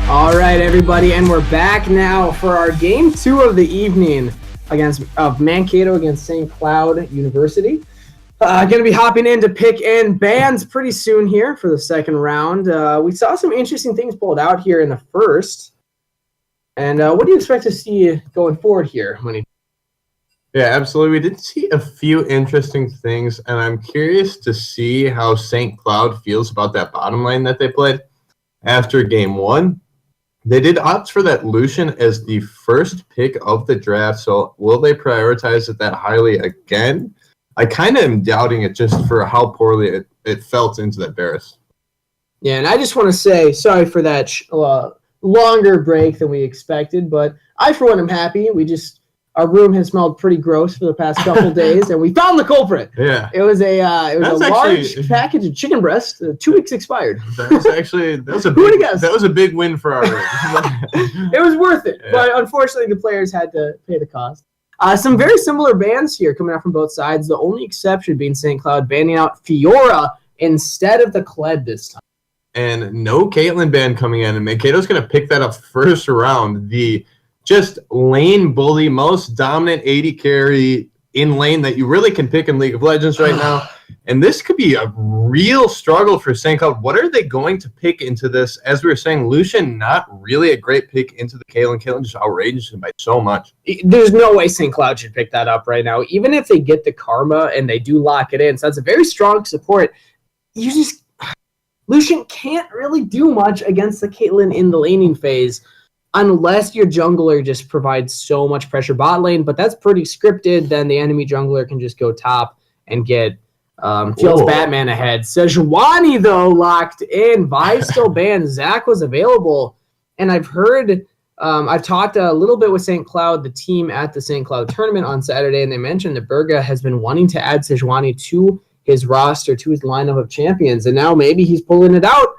All right, everybody, and we're back now for our game 2 of the evening of Mankato against St. Cloud University. Going to be hopping in to pick in bands pretty soon here for the second round. We saw some interesting things pulled out here in the first. And what do you expect to see going forward here, Money? Yeah, absolutely. We did see a few interesting things, and I'm curious to see how St. Cloud feels about that bottom lane that they played after game 1. They did opt for that Lucian as the first pick of the draft, so will they prioritize it that highly again? I kind of am doubting it just for how poorly it felt into that Varus. Yeah, and I just want to say sorry for that longer break than we expected, but I, for one, am happy. Our room has smelled pretty gross for the past couple days, and we found the culprit. Yeah, it was a large package of chicken breast, 2 weeks expired. That was a big win for our room. It was worth it, yeah. But unfortunately, the players had to pay the cost. Some very similar bans here coming out from both sides. The only exception being St. Cloud banning out Fiora instead of the Kled this time. And no Caitlyn ban coming in, and Mankato's going to pick that up first round. The just lane bully, most dominant 80 carry in lane that you really can pick in League of Legends right now. And this could be a real struggle for St. Cloud. What are they going to pick into this? As we were saying, Lucian, not really a great pick into the Caitlyn. Caitlyn just outrageous him by so much. There's no way St. Cloud should pick that up right now. Even if they get the Karma and they do lock it in. So that's a very strong support. Lucian can't really do much against the Caitlyn in the laning phase unless your jungler just provides so much pressure bot lane, but that's pretty scripted. Then the enemy jungler can just go top and get Field's Batman ahead. Sejuani, though, locked in. Vive still banned. Zach was available. And I've heard, I've talked a little bit with St. Cloud, the team at the St. Cloud tournament on Saturday, and they mentioned that Berga has been wanting to add Sejuani to his roster, to his lineup of champions. And now maybe he's pulling it out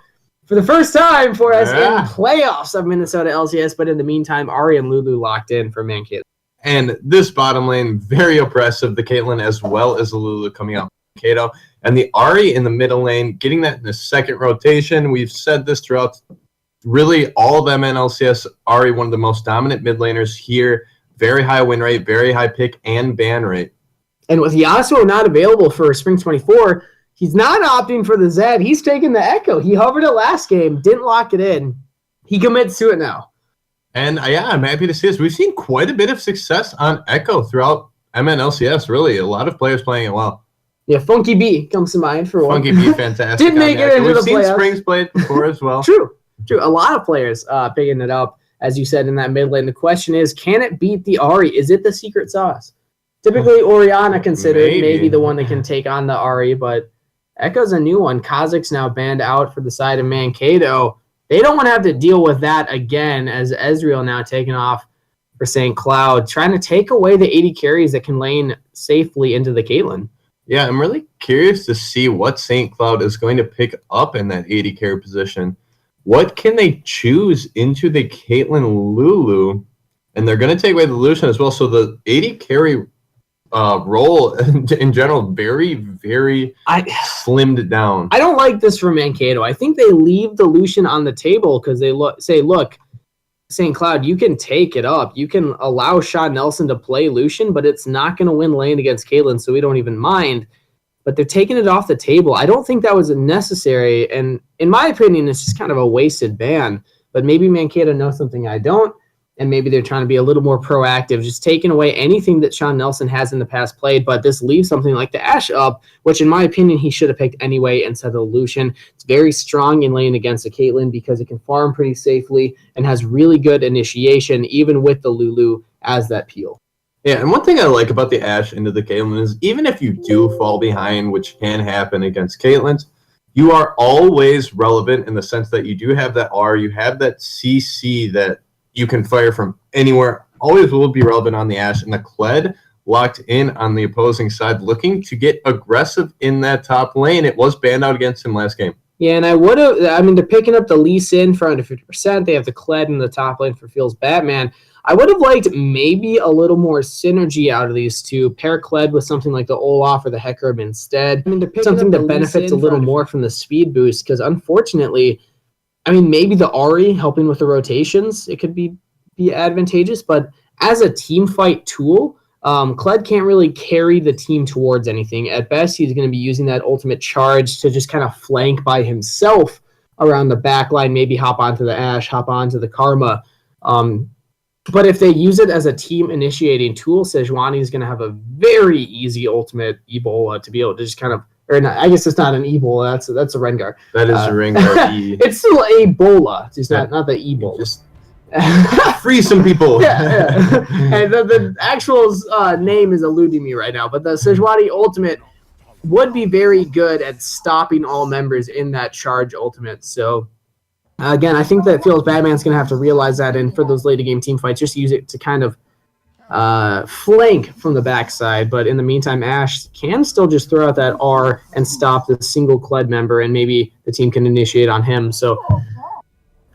for the first time for us in playoffs of Minnesota LCS. But in the meantime, Ari and Lulu locked in for Mankato. And this bottom lane, very oppressive. The Caitlyn as well as the Lulu coming out from Mankato. And the Ari in the middle lane, getting that in the second rotation. We've said this throughout really all of MNLCS. Ari, one of the most dominant mid laners here. Very high win rate, very high pick and ban rate. And with Yasuo not available for Spring 24, he's not opting for the Zed. He's taking the Echo. He hovered it last game, didn't lock it in. He commits to it now. And I'm happy to see this. We've seen quite a bit of success on Echo throughout MNLCS, really. A lot of players playing it well. Yeah, Funky B comes to mind for one. Funky B, fantastic. Did make it into the playoffs. We've seen Springs played before as well. True. A lot of players picking it up, as you said, in that mid lane. The question is, can it beat the Ari? Is it the secret sauce? Typically, Orianna considered maybe the one that can take on the Ari, but Echo's a new one. Kazakh's now banned out for the side of Mankato. They don't want to have to deal with that again, as Ezreal now taking off for St. Cloud, trying to take away the 80 carries that can lane safely into the Caitlyn. Yeah, I'm really curious to see what St. Cloud is going to pick up in that 80 carry position. What can they choose into the Caitlyn Lulu? And they're going to take away the Lucian as well. So the 80 carry role in general, very, very slimmed down. I don't like this for Mankato. I think they leave the Lucian on the table because they say, look, St. Cloud, you can take it up. You can allow Sean Nelson to play Lucian, but it's not going to win lane against Caitlyn, so we don't even mind. But they're taking it off the table. I don't think that was necessary, and in my opinion, it's just kind of a wasted ban. But maybe Mankato knows something I don't, and maybe they're trying to be a little more proactive, just taking away anything that Sean Nelson has in the past played, but this leaves something like the Ashe up, which in my opinion, he should have picked anyway instead of the Lucian. It's very strong in lane against the Caitlyn because it can farm pretty safely and has really good initiation, even with the Lulu as that peel. Yeah, and one thing I like about the Ashe into the Caitlyn is even if you do fall behind, which can happen against Caitlyn's, you are always relevant in the sense that you do have that R, you have that CC that you can fire from anywhere, always will be relevant on the Ashe, and the Kled locked in on the opposing side, looking to get aggressive in that top lane. It was banned out against him last game. Yeah, and they're picking up the Lee Sin for under 50%. They have the Kled in the top lane for Feels Batman. I would have liked maybe a little more synergy out of these two. Pair Kled with something like the Olaf or the Hecarim instead. They're picking something that benefits a little more from the speed boost, because unfortunately, maybe the Ahri helping with the rotations, it could be advantageous, but as a team fight tool, Kled can't really carry the team towards anything. At best, he's going to be using that ultimate charge to just kind of flank by himself around the back line, maybe hop onto the Ashe, hop onto the Karma. But if they use it as a team-initiating tool, Sejuani is going to have a very easy ultimate Ebola to be able to just kind of, or not, I guess it's not an Ebola, that's a Rengar. That is a Rengar. It's still Ebola, just not the Ebola. Just free some people. Yeah. And the actual name is eluding me right now, but the Sejuani ultimate would be very good at stopping all members in that charge ultimate. So again, I think that Feels Batman's going to have to realize that, and for those later game team fights, just use it to kind of flank from the backside. But in the meantime, Ashe can still just throw out that R and stop the single Kled member, and maybe the team can initiate on him. So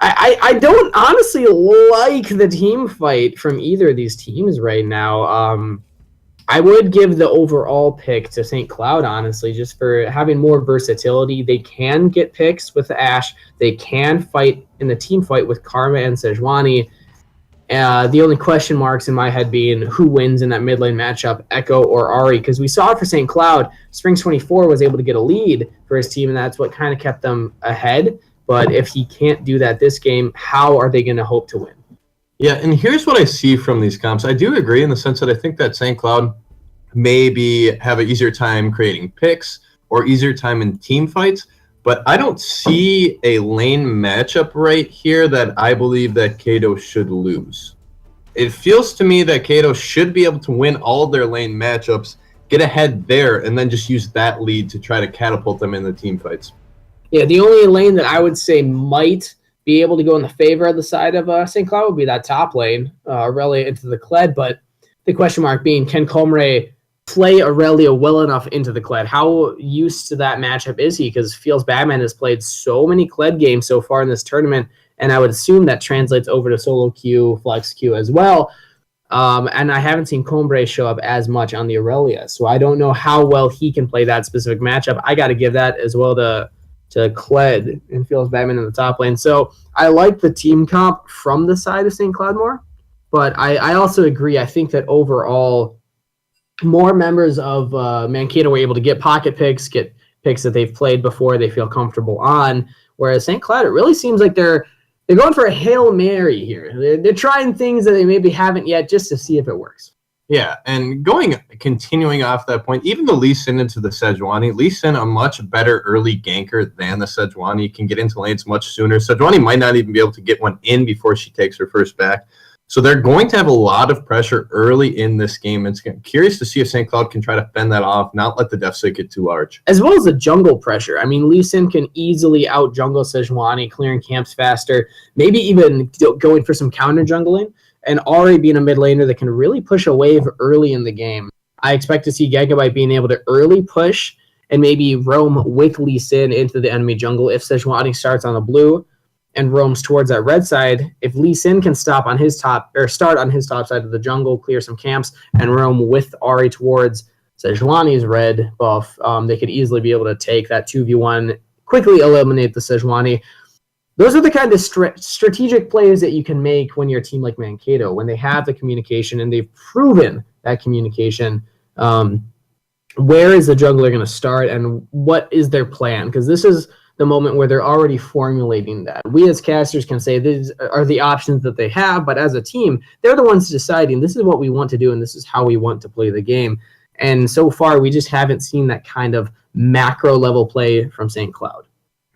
I don't honestly like the team fight from either of these teams right now. I would give the overall pick to St. Cloud, honestly, just for having more versatility. They can get picks with the Ashe. They can fight in the team fight with Karma and Sejuani. The only question marks in my head being who wins in that mid lane matchup, Echo or Ahri, because we saw it for St. Cloud. Springs 24 was able to get a lead for his team, and that's what kind of kept them ahead. But if he can't do that this game, how are they going to hope to win? Yeah, and here's what I see from these comps. I do agree in the sense that I think that St. Cloud maybe have an easier time creating picks or easier time in team fights, but I don't see a lane matchup right here that I believe that Kato should lose. It feels to me that Kato should be able to win all of their lane matchups, get ahead there, and then just use that lead to try to catapult them in the team fights. Yeah, the only lane that I would say might be able to go in the favor of the side of St. Cloud would be that top lane, Aurelia into the Kled, but the question mark being, can Comre play Aurelia well enough into the Kled? How used to that matchup is he? Because Feels Batman has played so many Kled games so far in this tournament, and I would assume that translates over to solo queue, flex queue as well. And I haven't seen Combre show up as much on the Aurelia, so I don't know how well he can play that specific matchup. I got to give that as well to Kled and Feels Batman in the top lane. So I like the team comp from the side of St. Cloud more, but I also agree. I think that overall, more members of Mankato were able to get pocket picks, get picks that they've played before, they feel comfortable on, whereas St. Cloud, it really seems like they're going for a Hail Mary here. They're trying things that they maybe haven't yet just to see if it works. Yeah, and continuing off that point, even the Lee Sin into the Sejuani, Lee Sin a much better early ganker than the Sejuani, can get into lanes much sooner. Sejuani might not even be able to get one in before she takes her first back. So they're going to have a lot of pressure early in this game. It's curious to see if St. Cloud can try to fend that off, not let the deficit get too large. As well as the jungle pressure. I mean, Lee Sin can easily out-jungle Sejuani, clearing camps faster, maybe even going for some counter-jungling. And Ahri being a mid laner that can really push a wave early in the game. I expect to see Gigabyte being able to early push and maybe roam with Lee Sin into the enemy jungle if Sejuani starts on the blue and roams towards that red side. If Lee Sin can start on his top side of the jungle, clear some camps, and roam with Ahri towards Sejuani's red buff, they could easily be able to take that 2v1, quickly eliminate the Sejuani. those are the kind of strategic plays that you can make when you're a team like Mankato, when they have the communication and they've proven that communication. Where is the jungler going to start and what is their plan? Because this is the moment where they're already formulating that. We as casters can say these are the options that they have, but as a team, they're the ones deciding this is what we want to do and this is how we want to play the game. And so far, we just haven't seen that kind of macro level play from St. Cloud.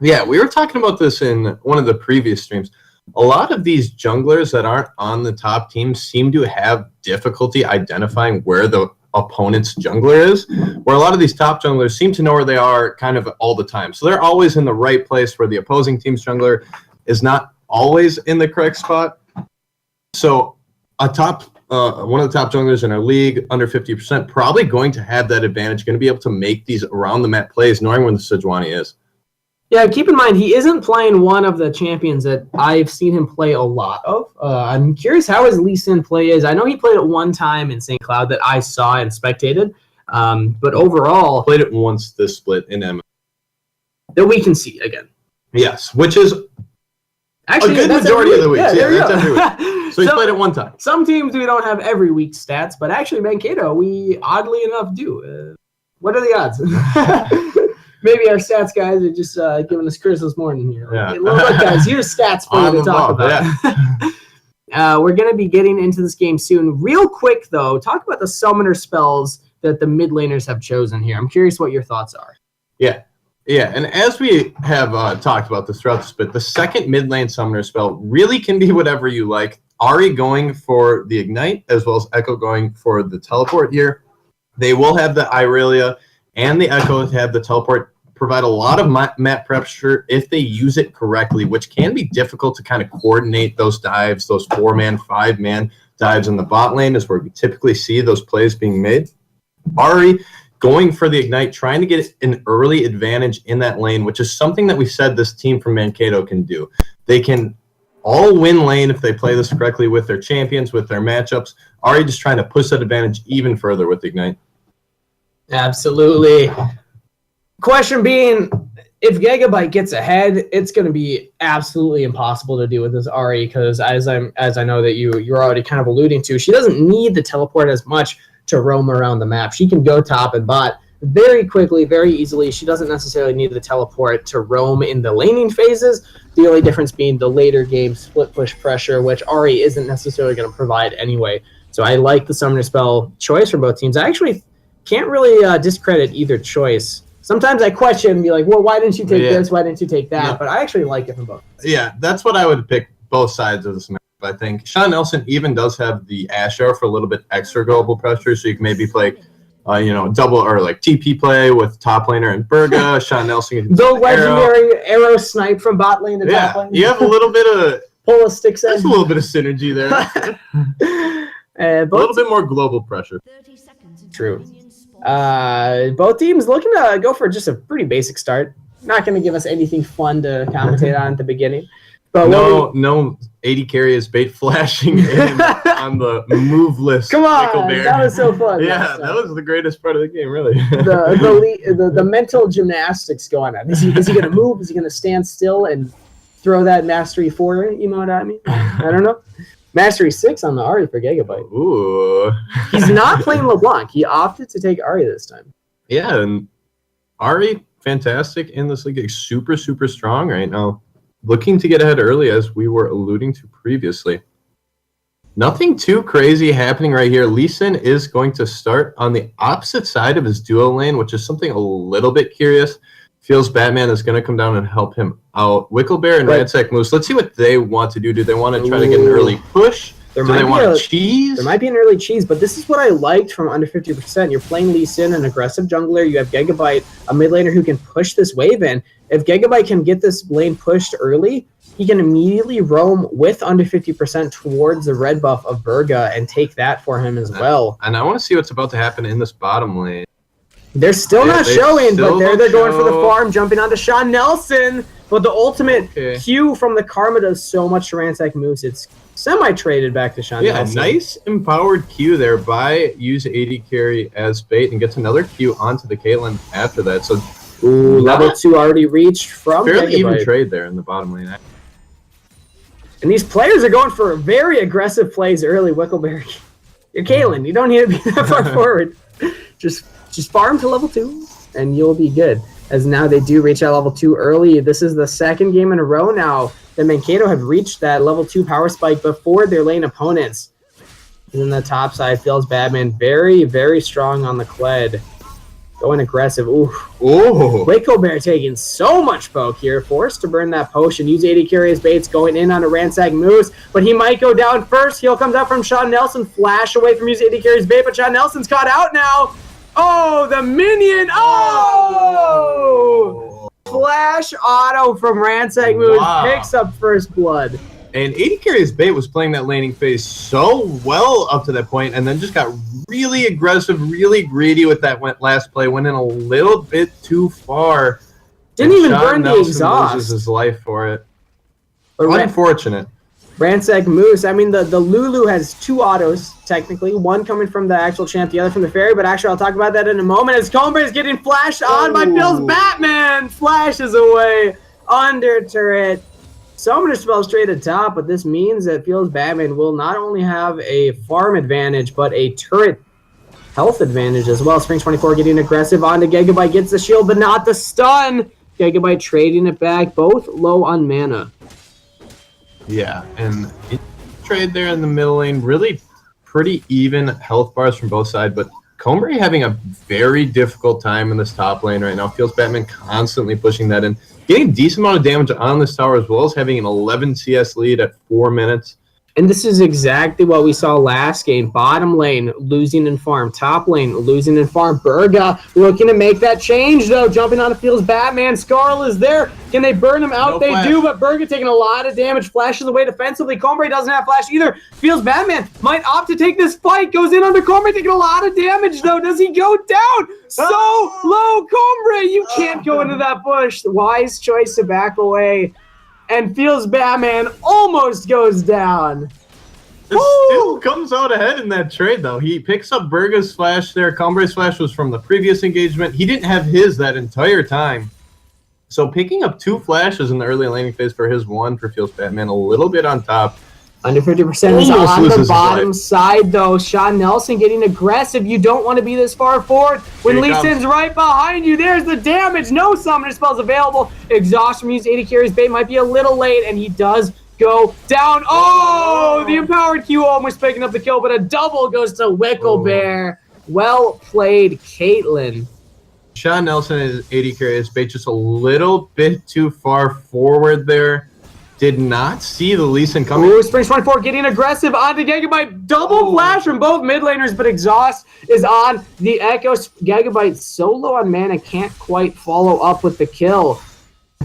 Yeah, we were talking about this in one of the previous streams. A lot of these junglers that aren't on the top team seem to have difficulty identifying where the opponent's jungler is, where a lot of these top junglers seem to know where they are kind of all the time. So they're always in the right place where the opposing team's jungler is not always in the correct spot. So one of the top junglers in our league, under 50%, probably going to have that advantage, going to be able to make these around the map plays, knowing where the Sejuani is. Yeah, keep in mind, he isn't playing one of the champions that I've seen him play a lot of. I'm curious how his Lee Sin play is. I know he played it one time in St. Cloud that I saw and spectated, but overall... Played it once this split in M. That we can see again. Yes, which is actually a good majority of the weeks. Yeah, that's every week. So he played it one time. Some teams we don't have every week stats, but actually Mankato, we oddly enough do. What are the odds? Maybe our stats guys are just giving us Chris this morning here. Yeah. Hey, look, guys, here's stats for you to talk about. Yeah. We're going to be getting into this game soon. Real quick, though, talk about the summoner spells that the mid laners have chosen here. I'm curious what your thoughts are. Yeah, and as we have talked about this throughout the split, the second mid lane summoner spell really can be whatever you like. Ari going for the Ignite, as well as Echo going for the Teleport here. They will have the Irelia and the Echo have the Teleport, provide a lot of map pressure if they use it correctly, which can be difficult to kind of coordinate those dives, those 4-man, 5-man dives in the bot lane is where we typically see those plays being made. Ari going for the Ignite, trying to get an early advantage in that lane, which is something that we said this team from Mankato can do. They can all win lane if they play this correctly with their champions, with their matchups. Ari just trying to push that advantage even further with the Ignite. Absolutely. Question being, if Gigabyte gets ahead, it's going to be absolutely impossible to do with this Ari because as I know that you're already kind of alluding to, she doesn't need the teleport as much to roam around the map. She can go top and bot very quickly, very easily. She doesn't necessarily need the teleport to roam in the laning phases. The only difference being the later game split push pressure, which Ari isn't necessarily going to provide anyway. So I like the summoner spell choice from both teams. I actually can't really discredit either choice. Sometimes I question and be like, well, why didn't you take this? Why didn't you take that? Yeah. But I actually like it from both. Yeah, that's what I would pick both sides of this match. I think Sean Nelson even does have the Asher for a little bit extra global pressure, so you can maybe play, double or like TP play with top laner and Burga. Sean Nelson can the legendary arrow snipe from bot lane to top lane. You have a little bit of pull a stick. There's a little bit of synergy there. A little bit more global pressure. 30 seconds. True. Both teams looking to go for just a pretty basic start. Not going to give us anything fun to commentate on at the beginning. But no 80 carry is bait flashing in on the moveless. Come on, that was so fun. Yeah, that was the greatest part of the game, really. the mental gymnastics going on. Is he going to move? Is he going to stand still and throw that Mastery 4 emote at me? I don't know. Mastery 6 on the Ari for Gigabyte. Ooh. He's not playing LeBlanc. He opted to take Ari this time. Yeah, and Ari, fantastic in this league. Super, super strong right now. Looking to get ahead early, as we were alluding to previously. Nothing too crazy happening right here. Lee Sin is going to start on the opposite side of his duo lane, which is something a little bit curious. Feels Batman is going to come down and help him out. Wicklebear and Radsack Moose. Let's see what they want to do. Do they want to try to get an early push? Do they want cheese? There might be an early cheese, but this is what I liked from under 50%. You're playing Lee Sin, an aggressive jungler. You have Gigabyte, a mid laner who can push this wave in. If Gigabyte can get this lane pushed early, he can immediately roam with under 50% towards the red buff of Burga and take that for him as well. And I want to see what's about to happen in this bottom lane. They're still not showing, but they're going for the farm, jumping onto Sean Nelson. But the ultimate Q from the Karma does so much to ransack moves. It's semi-traded back to Sean Nelson. Yeah, nice empowered Q there by use 80 carry as bait and gets another Q onto the Caitlyn after that. So level 2 already reached from fairly Gigabyte. even trade there in the bottom lane. And these players are going for very aggressive plays early, Wickleberry. You're Caitlyn. You don't need to be that far forward. Just farm to level 2, and you'll be good. As now they do reach that level 2 early. This is the second game in a row now that Mankato have reached that level 2 power spike before their lane opponents. In the top side, Feels Badman very, very strong on the Kled. Going aggressive. Ooh. Wickleberry taking so much poke here. Forced to burn that potion. Use 80 curious baits going in on a Ransack Moose. But he might go down first. Heal comes out from Sean Nelson. Flash away from use 80 curious bait. But Sean Nelson's caught out now. Oh, the minion. Oh! Flash auto from Ransack Moose. Picks up first blood. And 80 Curious Bait was playing that laning phase so well up to that point, and then just got really aggressive, really greedy with that last play. Went in a little bit too far. Didn't even Sean burn Nelson the exhaust. Loses his life for it. But unfortunate. Ransack Moose. I mean, the Lulu has 2 autos, technically. One coming from the actual champ, the other from the fairy. But actually, I'll talk about that in a moment. As Combre is getting flashed on by Phil's Batman. Flashes away under turret. Summoner spell straight at top, but this means that Feels Batman will not only have a farm advantage, but a turret health advantage as well. Spring 24 getting aggressive onto Gigabyte, gets the shield, but not the stun. Gigabyte trading it back, both low on mana. Yeah, and trade there in the middle lane, really pretty even health bars from both sides, but Combre having a very difficult time in this top lane right now. Feels Batman constantly pushing that in. Getting a decent amount of damage on this tower as well as having an 11 CS lead at 4 minutes. And this is exactly what we saw last game. Bottom lane, losing in farm. Top lane, losing in farm. Burga looking to make that change, though. Jumping on the Feels Batman. Scarl is there. Can they burn him out? They do, but Burga taking a lot of damage. Flashes away defensively. Combre doesn't have flash either. Feels Batman might opt to take this fight. Goes in under Combre, taking a lot of damage, though. Does he go down? So low, Combre. You can't go into that bush. Wise choice to back away. And Feels Batman almost goes down. Still comes out ahead in that trade, though. He picks up Burga's flash there. Combre's flash was from the previous engagement. He didn't have his that entire time. So picking up 2 flashes in the early laning phase for his 1 for Feels Batman, a little bit on top. Under 50% is on the bottom side, though. Sean Nelson getting aggressive. You don't want to be this far forward. When Lee Sin's right behind you, there's the damage. No summoner spells available. Exhaust from use 80 carries bait might be a little late, and he does go down. Oh, the empowered Q almost picking up the kill, but a double goes to Wicklebear. Well played, Caitlyn. Sean Nelson is 80 carries bait, just a little bit too far forward there. Did not see the Lee Sin coming. Ooh, Spring 24 getting aggressive onto Gigabyte. Double flash from both mid laners, but exhaust is on the Echo. Gigabyte so low on mana, can't quite follow up with the kill.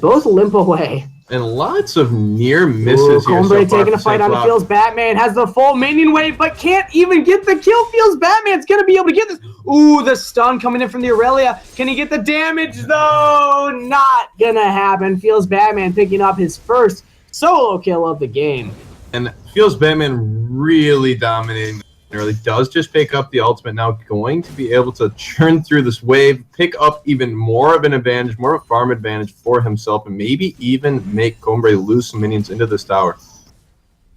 Both limp away. And lots of near misses here. Combre taking a fight on the Feels Batman. Has the full minion wave, but can't even get the kill. Feels Batman's going to be able to get this. Ooh, the stun coming in from the Aurelia. Can he get the damage, though? Not going to happen. Feels Batman picking up his first solo kill of the game. And Feels Batman really dominating early. Does just pick up the ultimate now. Going to be able to churn through this wave, pick up even more of an advantage, more of a farm advantage for himself, and maybe even make Combre lose some minions into this tower.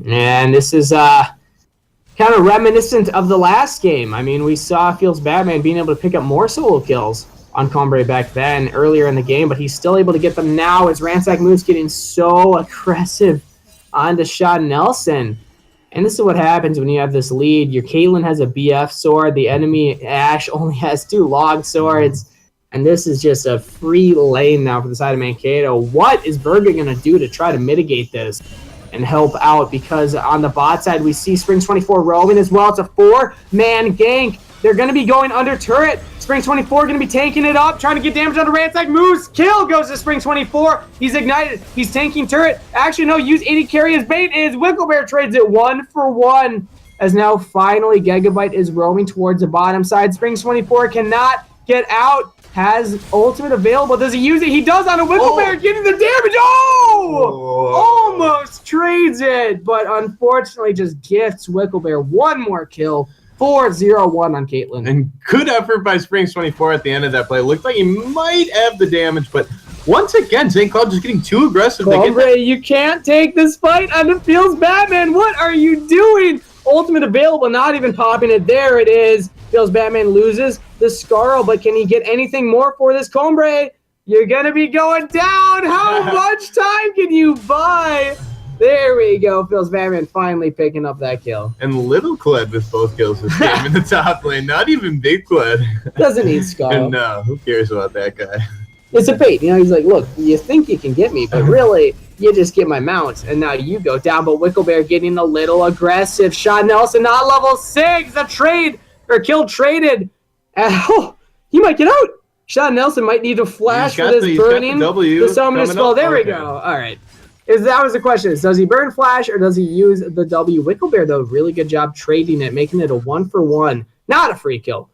And this is kind of reminiscent of the last game. I mean, we saw Feels Batman being able to pick up more solo kills on Combre back then, earlier in the game, but he's still able to get them now as Ransack Moose getting so aggressive onto Sean Nelson. And this is what happens when you have this lead. Your Caitlyn has a BF sword. The enemy, Ashe, only has 2 log swords. And this is just a free lane now for the side of Mankato. What is Burger going to do to try to mitigate this and help out? Because on the bot side, we see Spring 24 roaming as well. It's a 4-man gank. They're going to be going under turret. Spring 24 going to be tanking it up, trying to get damage onto Ransack Moose. Kill goes to Spring 24. He's ignited. He's tanking turret. Actually, no, use 80 carry as bait. Is Wicklebear trades it 1-for-1. As now finally Gigabyte is roaming towards the bottom side. Spring 24 cannot get out. Has ultimate available. Does he use it? He does on a Wicklebear, getting the damage. Almost trades it, but unfortunately just gifts Wicklebear 1 more kill. 4-0-1 on Caitlyn. And good effort by Springs 24 at the end of that play. Looked like he might have the damage, but once again, St. Cloud just getting too aggressive. Hombre, you can't take this fight on the Feels Batman. What are you doing? Ultimate available, not even popping it. There it is. Feels Batman loses the Scarl, but can he get anything more for this Combre? You're going to be going down. How much time can you buy? There we go. Feels Batman finally picking up that kill. And little Kled with both kills this game in the top lane. Not even big Kled. Doesn't need Scarl. And no, who cares about that guy? It's a bait. You know, he's like, look, you think you can get me, but really, you just get my mount, and now you go down. But Wicklebear getting a little aggressive. Sean Nelson, not level 6. A trade, or kill traded. Oh, he might get out. Sean Nelson might need to flash for this burning. The summoner's spell. There we go. All right. That was the question. Does he burn flash, or does he use the W? Wicklebear, though, really good job trading it, making it a 1-for-1. Not a free kill.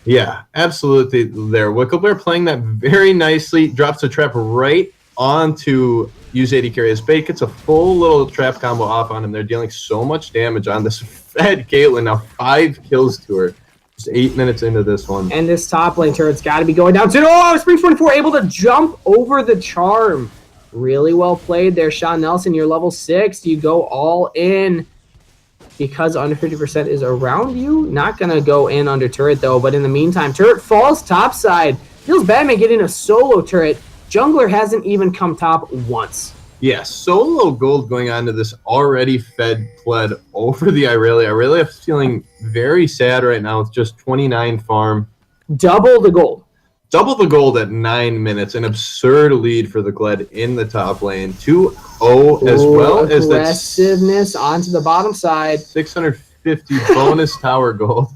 Yeah, absolutely there. Wicklebear playing that very nicely, drops a trap right onto use 80 carry as bait, gets a full little trap combo off on him. They're dealing so much damage on this fed Caitlyn. Now 5 kills to her. Just 8 minutes into this one. And this top lane turret's got to be going down to, oh, Spring 24 able to jump over the charm. Really well played there, Sean Nelson. You're level 6. You go all in. Because under 50% is around you. Not going to go in under turret, though. But in the meantime, turret falls topside. Feels Batman getting a solo turret. Jungler hasn't even come top once. Yeah, solo gold going on to this already fed Kled over the Irelia. Irelia feeling very sad right now with just 29 farm. Double the gold. Double the gold at 9 minutes. An absurd lead for the Kled in the top lane. 2-0 as well as that aggressiveness onto the bottom side. 650 bonus tower gold.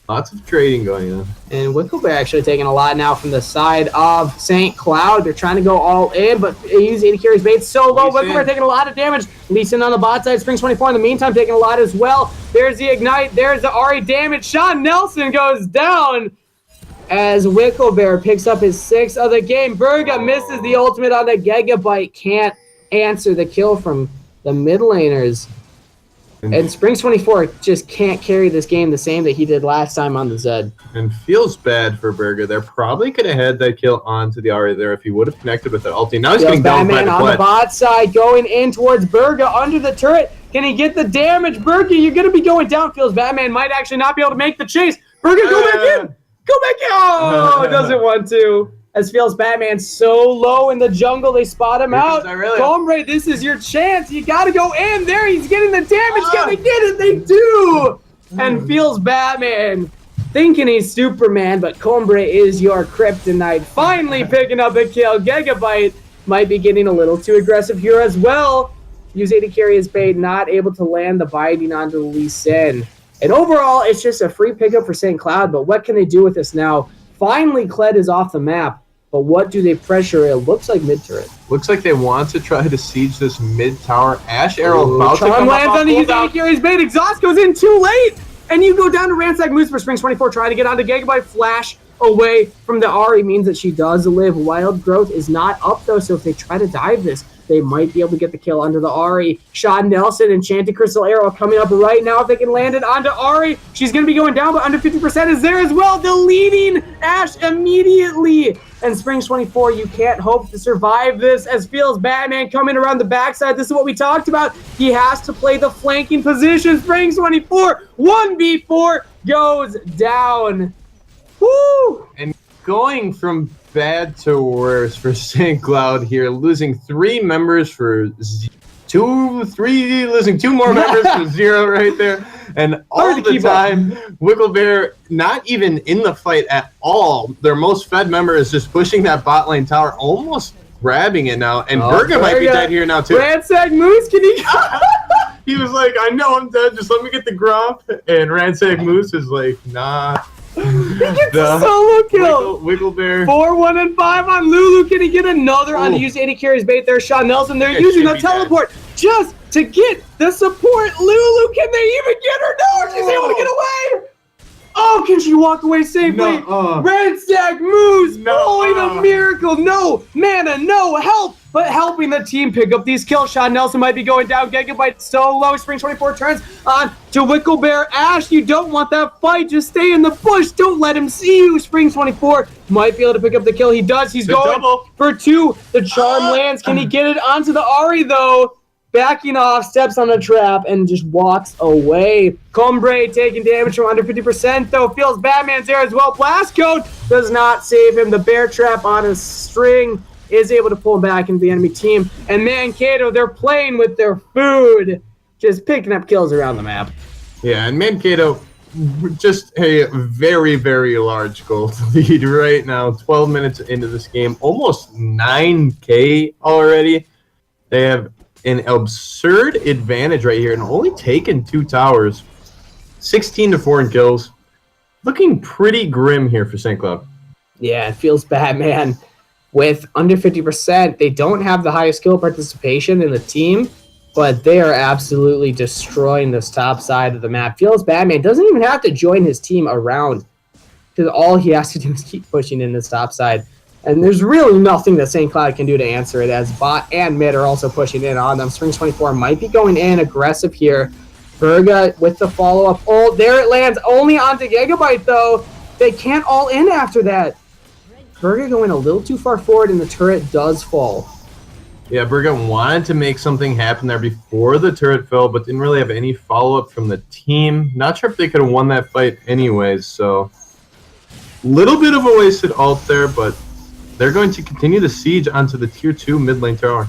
Lots of trading going on. And Wicklebear actually taking a lot now from the side of St. Cloud. They're trying to go all in, but use 80 carries bait so low. Wicklebear taking a lot of damage. Lee Sin on the bot side. Springs 24 in the meantime taking a lot as well. There's the Ignite. There's the Ahri damage. Sean Nelson goes down as Wicklebear picks up his 6th of the game. Berga misses the ultimate on the Gigabyte. Can't answer the kill from the mid laners. And Springs 24 just can't carry this game the same that he did last time on the Zed. And feels bad for Berga. There probably could have had that kill onto the Ahri there if he would have connected with that ulti. Now he's getting down by the on the bot side going in towards Berga under the turret. Can he get the damage? Berga, you're going to be going down. Feels Batman might actually not be able to make the chase. Berga, go back in. Go back in. Oh, doesn't want to. As Feels Batman so low in the jungle, they spot him out. Combre, this is your chance. You got to go in there. He's getting the damage. Can they get it? They do. And Feels Batman thinking he's Superman, but Combre is your kryptonite. Finally picking up a kill. Gigabyte might be getting a little too aggressive here as well. Use 80 carry his bait, not able to land the binding onto Lee Sin. And overall, it's just a free pickup for St. Cloud, but what can they do with this now? Finally, Kled is off the map. But what do they pressure? It looks like mid-turret. Looks like they want to try to siege this mid-tower. Ash Arrow about to come lands on the use 80 carries bait. Exhaust goes in too late. And you go down to Ransack Moose for Springs 24 trying to get onto Gigabyte. Flash away from the Ahri means that she does live. Wild Growth is not up, though, so if they try to dive this, they might be able to get the kill under the Ahri. Sean Nelson, Enchanted Crystal Arrow coming up right now. If they can land it onto Ahri, she's going to be going down, but under 50% is there as well. Deleting Ash immediately. And Springs 24, you can't hope to survive this as Feels Batman coming around the backside. This is what we talked about. He has to play the flanking position. Springs 24, 1v4 goes down. Woo! And going from bad to worse for St. Cloud here, losing 3 members for losing 2 more members for 0 right there. And all the time, Wicklebear not even in the fight at all. Their most fed member is just pushing that bot lane tower, almost grabbing it now. And Berga might be dead here now, too. Ransack Moose, can he... He was like, I know I'm dead, just let me get the grump. And Ransack Moose is like, nah. He gets a solo kill. Wicklebear. 4-1-5 on Lulu. Can he get another on the use 80 carries bait there? Sean Nelson, they're using the teleport just to get the support. Lulu, can they even get her? No, she's able to get away. Oh, can she walk away safely? Ransack Moose pulling a miracle. No mana, no help. but helping the team pick up these kills. Sean Nelson might be going down. Gigabyte so low. Spring 24 turns on to Wicklebear. Ash, you don't want that fight. Just stay in the bush. Don't let him see you. Spring 24 might be able to pick up the kill. He does. He's going for 2. The charm lands. Can he get it onto the Ari, though? Backing off, steps on the trap, and just walks away. Combre taking damage from under 50%, though. Feels Batman's there as well. Blast Code does not save him. The bear trap on a string is able to pull him back into the enemy team. And Mankato, they're playing with their food, just picking up kills around the map. Yeah, and Mankato, just a very, very large goal lead right now. 12 minutes into this game, almost 9K already. They have an absurd advantage right here and only taken 2 towers. 16-4 in kills. Looking pretty grim here for St. Cloud. Yeah, it feels bad, man. With under 50%, they don't have the highest kill participation in the team, but they are absolutely destroying this top side of the map. Feels bad, man. Doesn't even have to join his team around, because all he has to do is keep pushing in this top side. And there's really nothing that St. Cloud can do to answer it, as bot and mid are also pushing in on them. Springs 24 might be going in aggressive here. Berga with the follow-up. Oh, there it lands. Only onto Gigabyte, though. They can't all in after that. Berga going a little too far forward, and the turret does fall. Yeah, Berga wanted to make something happen there before the turret fell, but didn't really have any follow-up from the team. Not sure if they could have won that fight anyways, so little bit of a wasted ult there, but they're going to continue the siege onto the tier 2 mid lane tower.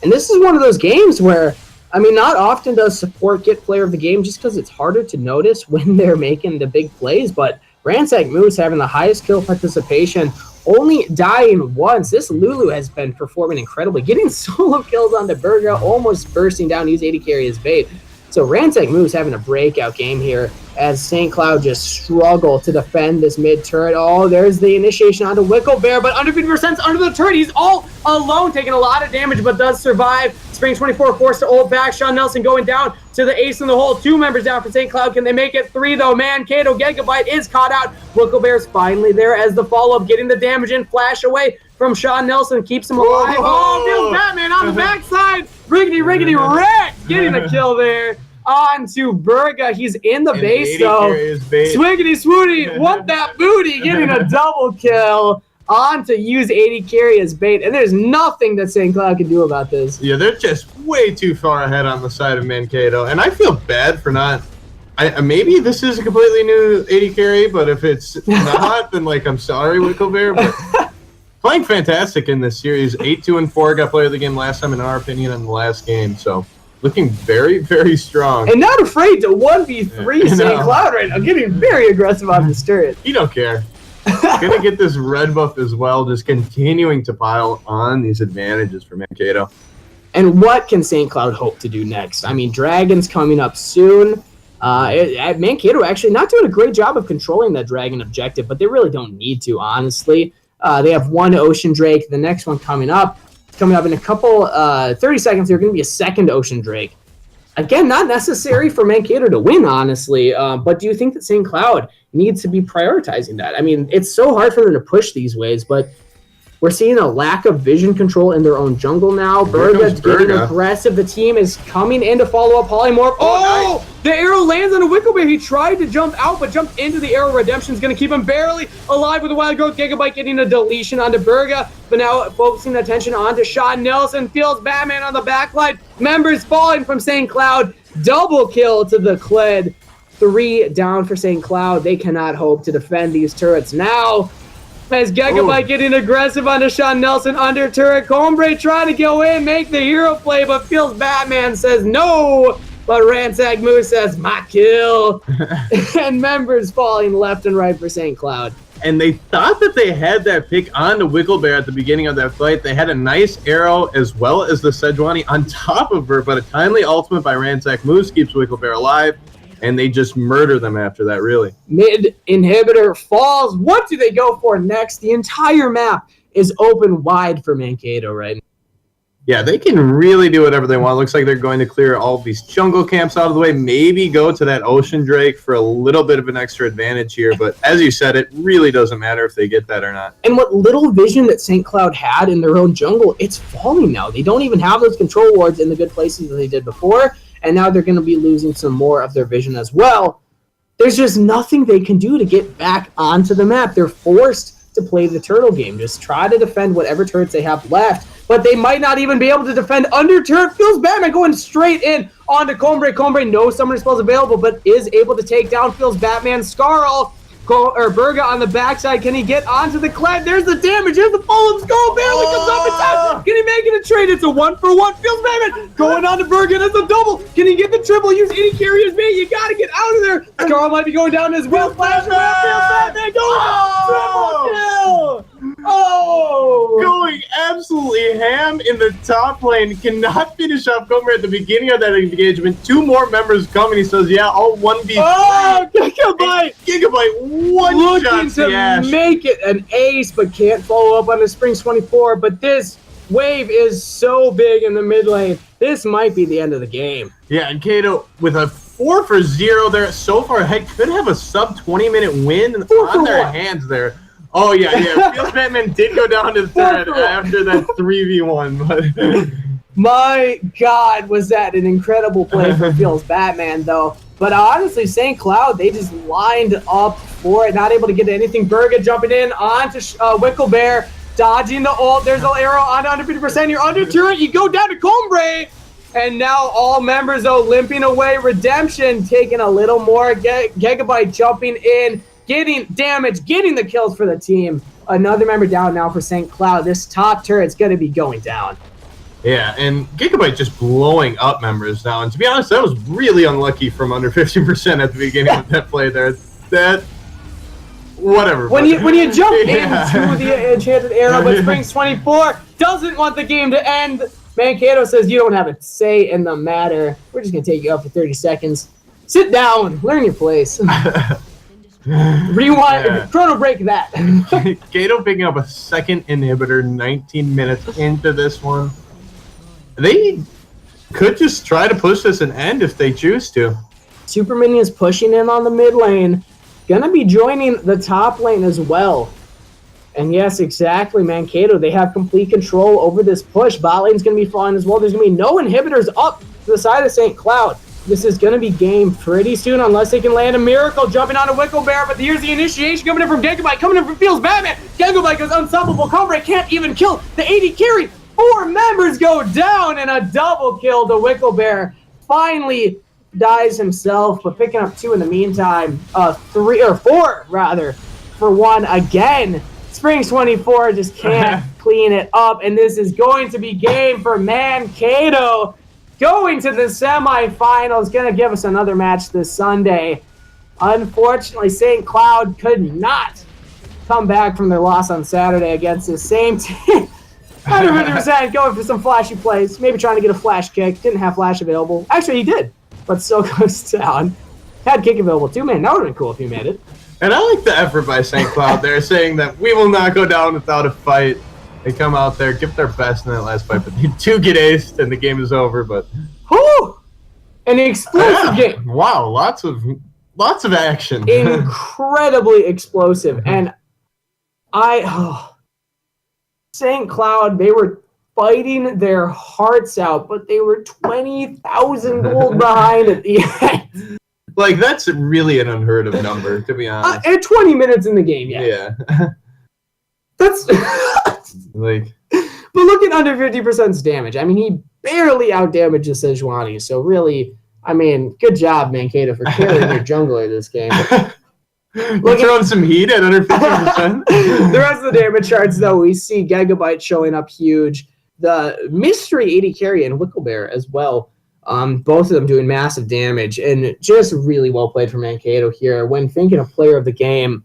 And this is one of those games where, I mean, not often does support get player of the game just because it's harder to notice when they're making the big plays, but Ransack Moose having the highest kill participation, only dying once. This Lulu has been performing incredibly, getting solo kills onto Berga, almost bursting down, use AD carry as bait. So Ransack Moose having a breakout game here as St. Cloud just struggle to defend this mid turret. Oh, there's the initiation onto Wicklebear, but under 50% under the turret. He's all alone, taking a lot of damage, but does survive. Spring 24 forced to ult back. Sean Nelson going down to the ace in the hole. 2 members down for St. Cloud. Can they make it 3, though? Mankato Gigabyte is caught out. Wicklebear's finally there as the follow-up, getting the damage in. Flash away from Sean Nelson, keeps him alive. Oh, feels Batman on the backside. Riggedy wreck, getting a kill there. On to Berga. He's in the base, though. Swiggity swooty, want that booty, getting a double kill. On to use AD carry as bait, and there's nothing that St. Cloud can do about this. Yeah, they're just way too far ahead on the side of Mankato, and I feel bad for not. Maybe this is a completely new AD carry, but if it's not, then I'm sorry, Wicklebear. But playing fantastic in this series. 8-2-4 got player of the game last time, in our opinion, in the last game. So looking very, very strong. And not afraid to 1v3 St. Cloud right now, getting very aggressive on this turret. You don't care. Gonna get this red buff as well, just continuing to pile on these advantages for Mankato. And what can St. Cloud hope to do next? I mean, Dragon's coming up soon. Mankato actually not doing a great job of controlling that Dragon objective, but they really don't need to, honestly. They have 1 Ocean Drake. The next one coming up in a couple 30 seconds. They're going to be a 2nd Ocean Drake. Again, not necessary for Mankato to win, honestly. But do you think that St. Cloud needs to be prioritizing that? I mean, it's so hard for them to push these ways, but we're seeing a lack of vision control in their own jungle now. Berga's getting aggressive. The team is coming in to follow up Polymorph. Oh, nice. The arrow lands on a Wicklebear. He tried to jump out, but jumped into the arrow. Redemption's going to keep him barely alive with a wild growth. Gigabyte getting a deletion onto Berga, but now focusing attention onto Sean Nelson. Feels Batman on the backline. Members falling from St. Cloud. Double kill to the Kled. 3 down for St. Cloud. They cannot hope to defend these turrets now. As Gigabyte getting aggressive onto Sean Nelson under turret. Combre trying to go in, make the hero play, but feels Batman says no. But Ransack Moose says, my kill. And members falling left and right for St. Cloud. And they thought that they had that pick on the Wicklebear at the beginning of that fight. They had a nice arrow as well as the Sejuani on top of her, but a timely ultimate by Ransack Moose keeps Wicklebear alive. And they just murder them after that, really. Mid inhibitor falls. What do they go for next? The entire map is open wide for Mankato right now. Yeah, they can really do whatever they want. Looks like they're going to clear all of these jungle camps out of the way, maybe go to that Ocean Drake for a little bit of an extra advantage here. But as you said, it really doesn't matter if they get that or not. And what little vision that St. Cloud had in their own jungle, it's falling now. They don't even have those control wards in the good places that they did before, and now they're going to be losing some more of their vision as well. There's just nothing they can do to get back onto the map. They're forced to play the turtle game. Just try to defend whatever turrets they have left. But they might not even be able to defend under turret. Feels Batman going straight in onto Combre. Combre, no summoner spells available, but is able to take down Feels Batman. Scarl, Berga on the backside. Can he get onto the Kled? There's the damage. Here's the Fulham Skull. Barely comes up in time. Can he make it a trade? It's a 1-for-1. Feels Batman going on to Berga. That's a double. Can he get the triple? Use any carry as bait. You got to get out of there. Scarl might be going down as well. Flash around. Feels Batman going triple kill. Oh! Going absolutely ham in the top lane. Cannot finish off Comer at the beginning of that engagement. 2 more members come and he says, yeah, I'll 1v3. Oh, Gigabyte! Gigabyte looking one-shots to make it an ace, but can't follow up on the Springs 24. But this wave is so big in the mid lane. This might be the end of the game. Yeah, and Kato with a 4-for-0 there so far ahead could have a sub 20-minute win on their hands there. Oh, yeah. Feels Batman did go down to the third after that 3v1. But my God, was that an incredible play for Feels Batman, though. But honestly, St. Cloud, they just lined up for it. Not able to get anything. Berga jumping in onto Wicklebear, dodging the ult. There's an arrow on under 50%. You're under turret. You go down to Combre. And now all members, though, limping away. Redemption taking a little more. Gigabyte jumping in. Getting damage, getting the kills for the team. Another member down now for St. Cloud. This top turret's going to be going down. Yeah, and Gigabyte just blowing up members now. And to be honest, that was really unlucky from under 50% at the beginning of that play there. That, whatever. When you jump into the enchanted arrow, but Springs 24 doesn't want the game to end. Mankato says you don't have a say in the matter. We're just going to take you up for 30 seconds. Sit down. Learn your place. Rewind, chrono break that. Kato picking up a second inhibitor 19 minutes into this one. They could just try to push this and end if they choose to. Super Minions pushing in on the mid lane. Gonna be joining the top lane as well. And yes, exactly, Mankato. They have complete control over this push. Bot lane's gonna be flying as well. There's gonna be no inhibitors up to the side of St. Cloud. This is going to be game pretty soon unless they can land a miracle jumping on a Wicklebear. But here's the initiation coming in from Gigabyte, coming in from Feels Batman. Gigabyte goes unstoppable. Combre can't even kill the 80 carry. 4 members go down and a double kill to Wicklebear. Finally dies himself, but picking up 2 in the meantime. 3 or 4 rather for 1 again. Springs 24 just can't clean it up. And this is going to be game for Mankato. Going to the semifinals, going to give us another match this Sunday. Unfortunately, St. Cloud could not come back from their loss on Saturday against the same team. 100% going for some flashy plays, maybe trying to get a flash kick. Didn't have flash available. Actually, he did, but still goes down. Had kick available too, man. That would have been cool if he made it. And I like the effort by St. Cloud there, saying that we will not go down without a fight. They come out there, give their best in that last fight, but they do get aced, and the game is over. But whoo! An explosive game. Wow, lots of action. Incredibly explosive, and St. Cloud, they were fighting their hearts out, but they were 20,000 gold behind at the end. Like, that's really an unheard of number, to be honest. And 20 minutes in the game, yeah. That's like, but look at under 50% damage. I mean, he barely outdamages Sejuani. So really, I mean, good job, Mankato, for carrying your jungler this game. We're throwing some heat at under 50%. The rest of the damage charts, though, we see Gigabyte showing up huge. The mystery 80 carry and Wicklebear as well. Both of them doing massive damage, and just really well played for Mankato here. When thinking of player of the game,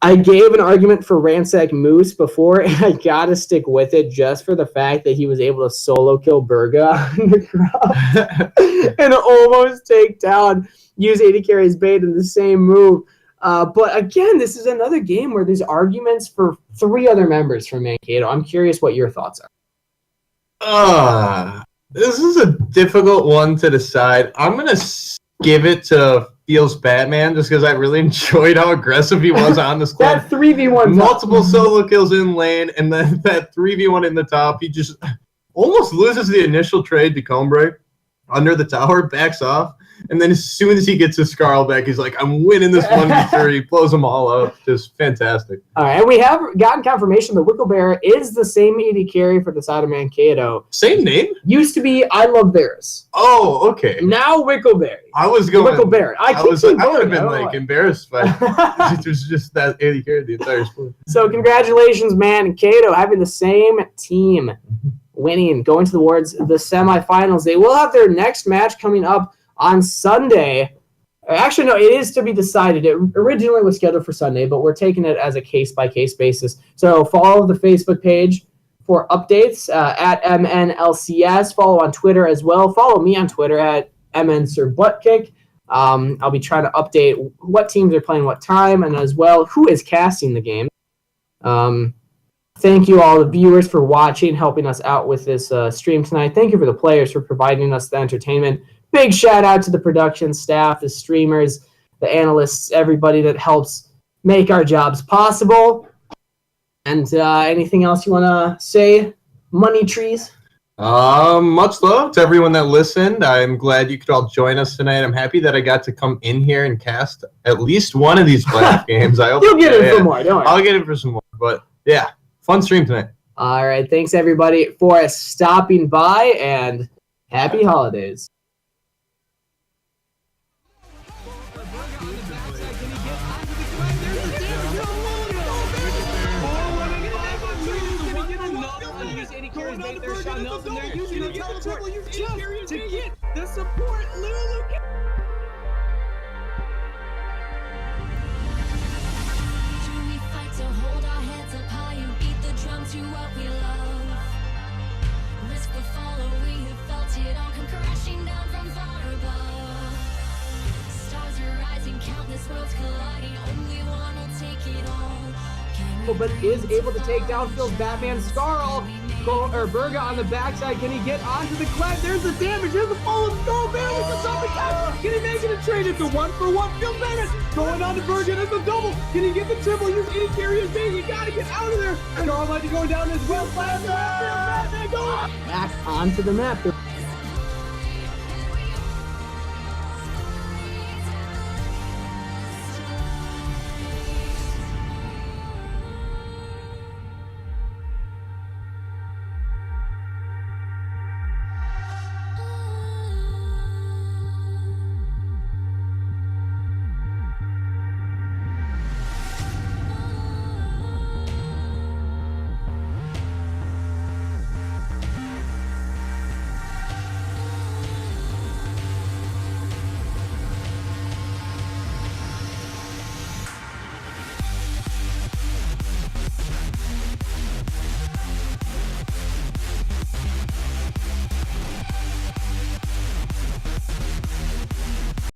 I gave an argument for Ransack Moose before, and I gotta stick with it just for the fact that he was able to solo kill Berga on the crop and almost take down, use 80 carries bait in the same move. But again, this is another game where there's arguments for 3 other members from Mankato. I'm curious what your thoughts are. This is a difficult one to decide. I'm going to give it to Feels Batman just because I really enjoyed how aggressive he was on the squad. That 3v1 multiple solo kills in lane, and then that 3v1 in the top. He just almost loses the initial trade to Combre under the tower, backs off, and then as soon as he gets his Scarl back, he's like, I'm winning this 1v3, blows them all up. Just fantastic. All right, and we have gotten confirmation that Wicklebear is the same AD carry for the side of Mankato. Same name? Used to be I Love Bears. Oh, okay. Now Wickleberry. I was going Wicklebear. I would have been like embarrassed by it was just that AD carry the entire split. So congratulations, Mankato, having the same team winning, going towards the semifinals. They will have their next match coming up on Sunday. Actually, no, it is to be decided. It originally was scheduled for Sunday, but we're taking it as a case-by-case basis. So follow the Facebook page for updates at MNLCS. Follow on Twitter as well. Follow me on Twitter at MNSirButtkick. I'll be trying to update what teams are playing what time, and as well who is casting the game. Thank you all the viewers for watching, helping us out with this stream tonight. Thank you for the players for providing us the entertainment. Big shout out to the production staff, the streamers, the analysts, everybody that helps make our jobs possible. And anything else you want to say, Money Trees? Much love to everyone that listened. I'm glad you could all join us tonight. I'm happy that I got to come in here and cast at least one of these playoff games. I hope You'll get it for more, don't worry. I'll get it for some more. But yeah, fun stream tonight. All right, thanks everybody for stopping by, and happy holidays. To get the support, Lulu. We fight to hold our heads up high and beat the drum to what we love. Risk the following who felt it all come crashing down from far above. Stars are rising, countless worlds colliding. Only one will take it all. But is able to take down Phil's Batman Scarl. Berga on the backside. Can he get onto the clamp? There's the damage. There's the fall of Skull. Barely gets off the catch. Can he make it a trade? It's a 1-for-1. Phil Batman going on to Berga. There's the double. Can he get the triple? Use any carrier thing. You gotta get out of there. Scarl might be going down as well. Back onto the map.